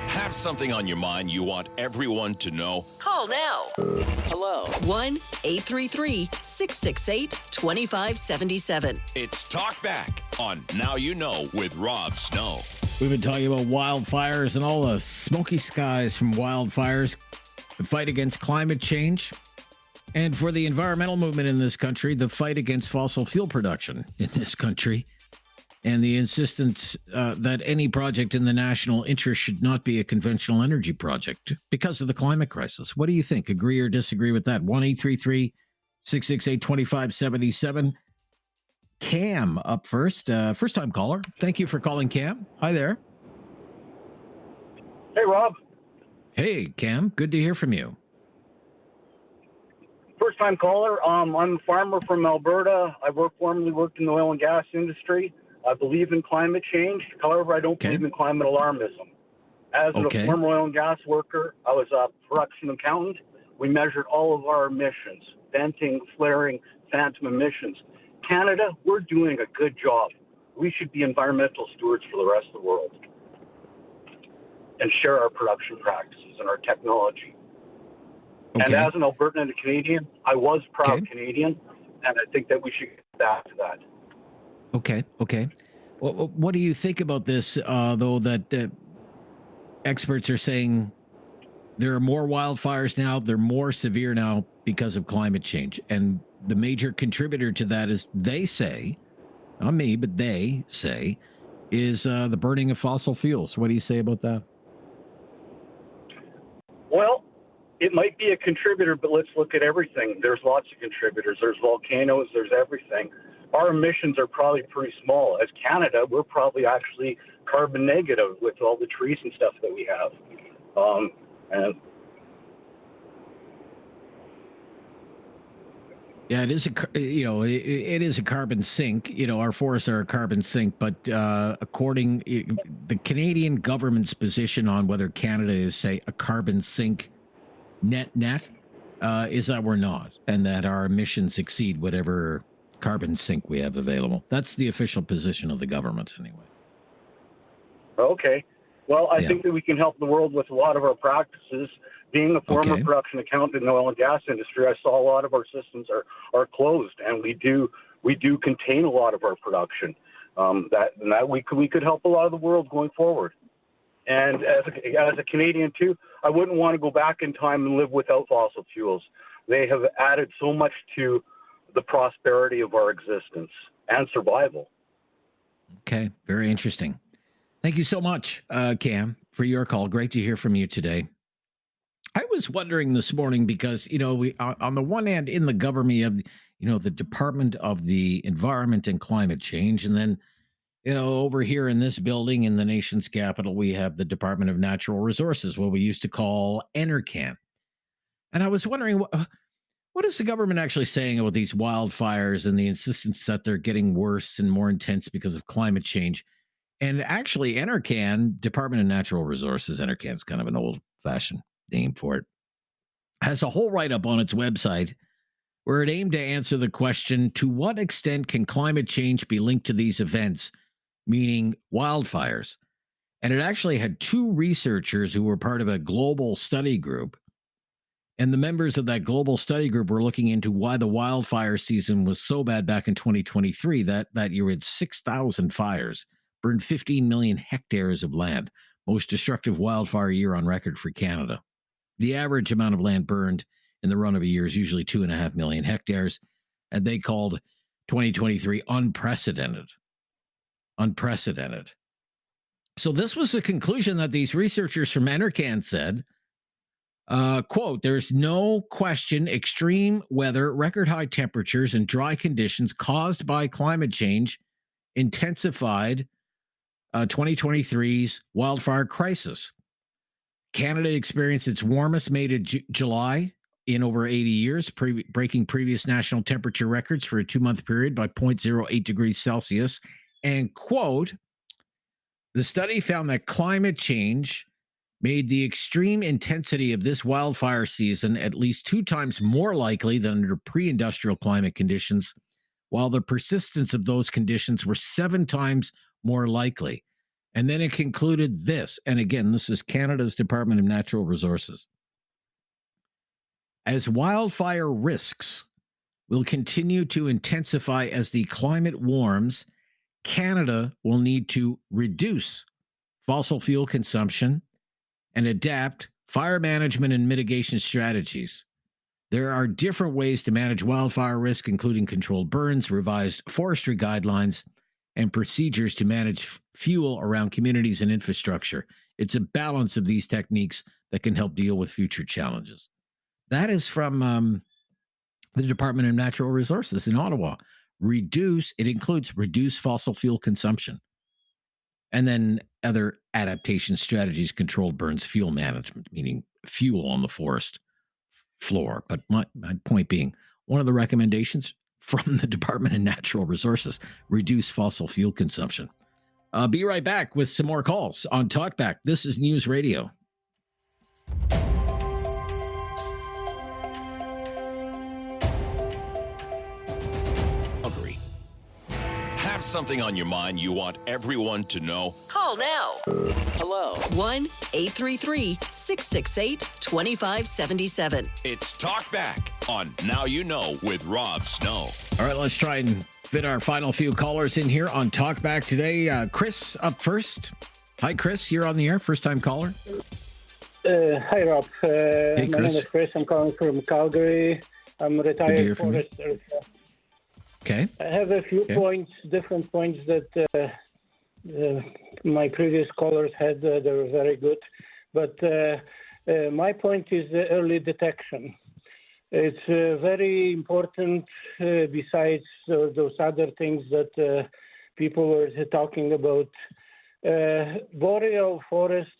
Have something on your mind you want everyone to know? Call now. Hello. 1-833-668-2577. It's Talkback on Now You Know with Rob Snow. We've been talking about wildfires and all the smoky skies from wildfires, the fight against climate change, and for the environmental movement in this country, the fight against fossil fuel production in this country, and the insistence that any project in the national interest should not be a conventional energy project because of the climate crisis. What do you think? Agree or disagree with that? 1-833-668-2577. Cam up first. First-time caller. Thank you for calling, Cam. Hi there. Hey, Rob. Hey, Cam. Good to hear from you. First-time caller. I'm a farmer from Alberta. I formerly worked in the oil and gas industry. I believe in climate change. However, I don't believe in climate alarmism. As a former oil and gas worker, I was a production accountant. We measured all of our emissions, venting, flaring, phantom emissions. Canada, we're doing a good job. We should be environmental stewards for the rest of the world and share our production practices and our technology. And as an Albertan and a Canadian, I was proud Canadian, and I think that we should get back to that. Okay. What do you think about this, though, that experts are saying there are more wildfires now, they're more severe now because of climate change? And the major contributor to that is, they say, not me, but they say, is the burning of fossil fuels. What do you say about that? Well, it might be a contributor, but let's look at everything. There's lots of contributors. There's volcanoes, there's everything. Our emissions are probably pretty small. As Canada, we're probably actually carbon negative with all the trees and stuff that we have. Yeah, it is it is a carbon sink. Our forests are a carbon sink, but according the Canadian government's position on whether Canada is, say, a carbon sink net is that we're not, and that our emissions exceed whatever carbon sink we have available. That's the official position of the government, anyway. Okay. Well, I think that we can help the world with a lot of our practices. Being a former production accountant in the oil and gas industry, I saw a lot of our systems are closed, and we do contain a lot of our production. That we could help a lot of the world going forward. And as a Canadian too, I wouldn't want to go back in time and live without fossil fuels. They have added so much to the prosperity of our existence and survival. Okay, very interesting. Thank you so much, Cam, for your call. Great to hear from you today. I was wondering this morning because, we on the one hand, in the government of, the Department of the Environment and Climate Change, and then, over here in this building in the nation's capital, we have the Department of Natural Resources, what we used to call NRCan. And I was wondering, what is the government actually saying about these wildfires and the insistence that they're getting worse and more intense because of climate change? And actually, NRCan, Department of Natural Resources, NRCan is kind of an old-fashioned name for it, has a whole write-up on its website where it aimed to answer the question, to what extent can climate change be linked to these events, meaning wildfires? And it actually had two researchers who were part of a global study group. And the members of that global study group were looking into why the wildfire season was so bad back in 2023. That year we had 6,000 fires, burned 15 million hectares of land, most destructive wildfire year on record for Canada. The average amount of land burned in the run of a year is usually 2.5 million hectares, and they called 2023 unprecedented. Unprecedented. So this was the conclusion that these researchers from NRCan said, quote, there's no question extreme weather, record high temperatures, and dry conditions caused by climate change intensified 2023's wildfire crisis. Canada experienced its warmest May to July in over 80 years, breaking previous national temperature records for a 2-month period by 0.08 degrees Celsius. And, quote, the study found that climate change made the extreme intensity of this wildfire season at least 2 times more likely than under pre-industrial climate conditions, while the persistence of those conditions were 7 times more likely. And then it concluded this, and again, this is Canada's Department of Natural Resources. As wildfire risks will continue to intensify as the climate warms, Canada will need to reduce fossil fuel consumption and adapt fire management and mitigation strategies. There are different ways to manage wildfire risk, including controlled burns, revised forestry guidelines, and procedures to manage fuel around communities and infrastructure. It's a balance of these techniques that can help deal with future challenges. That is from the Department of Natural Resources in Ottawa. It includes reduce fossil fuel consumption. And then other adaptation strategies, controlled burns, fuel management, meaning fuel on the forest floor. But my point being, one of the recommendations from the Department of Natural Resources, reduce fossil fuel consumption. Be right back with some more calls on Talkback. This is News Radio. Have something on your mind you want everyone to know? Call now. Hello. 1-833-668-2577. It's Talkback on Now You Know with Rob Snow. All right, let's try and fit our final few callers in here on Talkback today. Chris up first. Hi, Chris. You're on the air. First-time caller. Hi, Rob. Hey, my name is Chris. I'm calling from Calgary. I'm a retired forester. Okay. I have a few different points that my previous callers had. They were very good. But my point is early detection. It's very important besides those other things that people were talking about. Boreal forest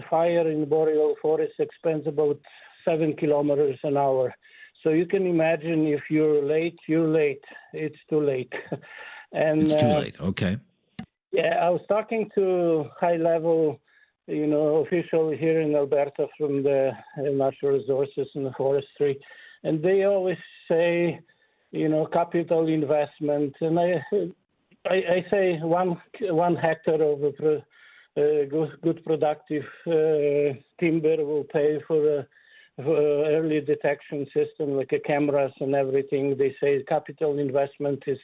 fire in boreal forest expands about 7 kilometers an hour. So you can imagine if you're late, you're late. It's too late. And it's too late. Okay. Yeah, I was talking to high-level, official here in Alberta from the natural resources and the forestry, and they always say, capital investment. And I say one hectare of good productive timber will pay for early detection system like cameras and everything. They say capital investment is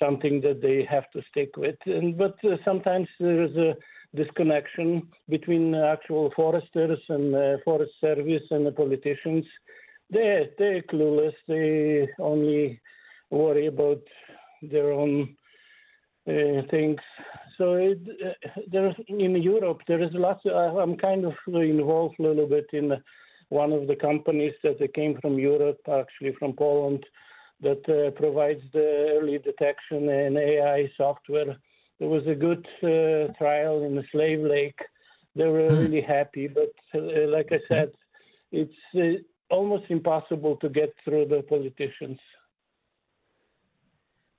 something that they have to stick with. But sometimes there is a disconnection between actual foresters and Forest Service and the politicians. They're clueless. They only worry about their own things. So there's in Europe there is lots. I'm kind of involved a little bit in one of the companies that came from Europe, actually from Poland, that provides the early detection and AI software. There was a good trial in the Slave Lake. They were really happy, but like I said, it's almost impossible to get through the politicians.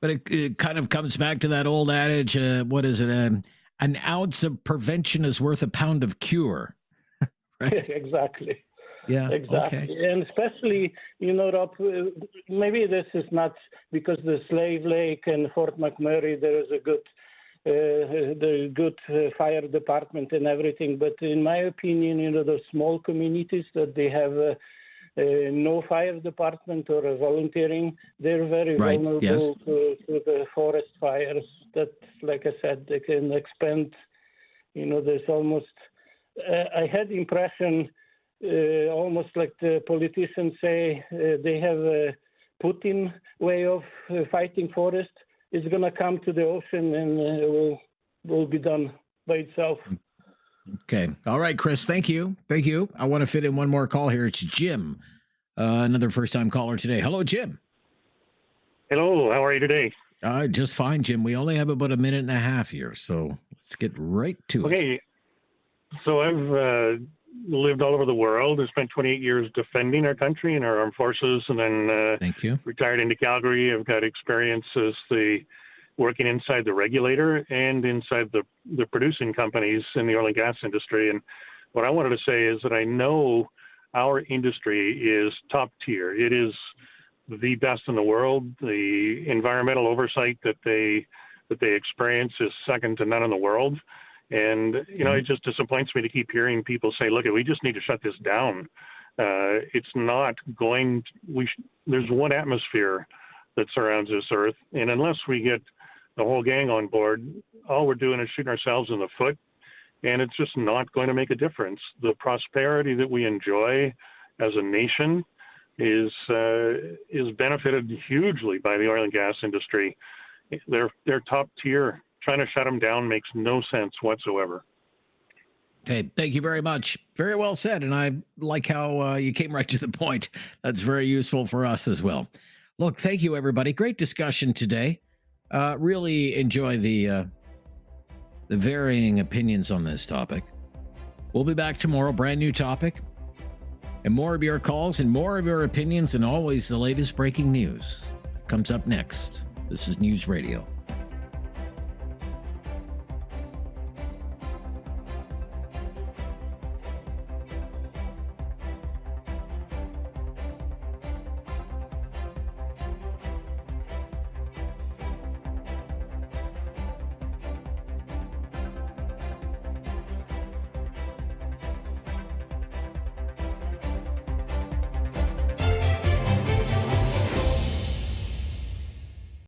But it kind of comes back to that old adage, what is it? An ounce of prevention is worth a pound of cure. Right? Exactly. Yeah, exactly. Okay. And especially, Rob, maybe this is not because the Slave Lake and Fort McMurray, there is a good fire department and everything. But in my opinion, the small communities that they have no fire department or volunteering, they're very vulnerable to the forest fires that, like I said, they can expand. There's almost, I had the impression, almost like the politicians say they have a Putin way of fighting forest. It's going to come to the ocean and will be done by itself. Okay. All right, Chris. Thank you. Thank you. I want to fit in one more call here. It's Jim, another first-time caller today. Hello, Jim. Hello. How are you today? Just fine, Jim. We only have about a minute and a half here, so let's get right to it. Okay. So I've lived all over the world. I spent 28 years defending our country and our armed forces, and then Thank you. Retired into Calgary. I've got experience as working inside the regulator and inside the producing companies in the oil and gas industry. And what I wanted to say is that I know our industry is top tier. It is the best in the world. The environmental oversight that they experience is second to none in the world. And, it just disappoints me to keep hearing people say, look, we just need to shut this down. It's not going to, there's one atmosphere that surrounds this earth. And unless we get the whole gang on board, all we're doing is shooting ourselves in the foot. And it's just not going to make a difference. The prosperity that we enjoy as a nation is benefited hugely by the oil and gas industry. They're top tier. Trying to shut them down makes no sense whatsoever. Okay, thank you very much. Very well said, and I like how you came right to the point. That's very useful for us as well. Look, thank you, everybody. Great discussion today. Really enjoy the varying opinions on this topic. We'll be back tomorrow, brand new topic, and more of your calls and more of your opinions, and always the latest breaking news comes up next. This is News Radio.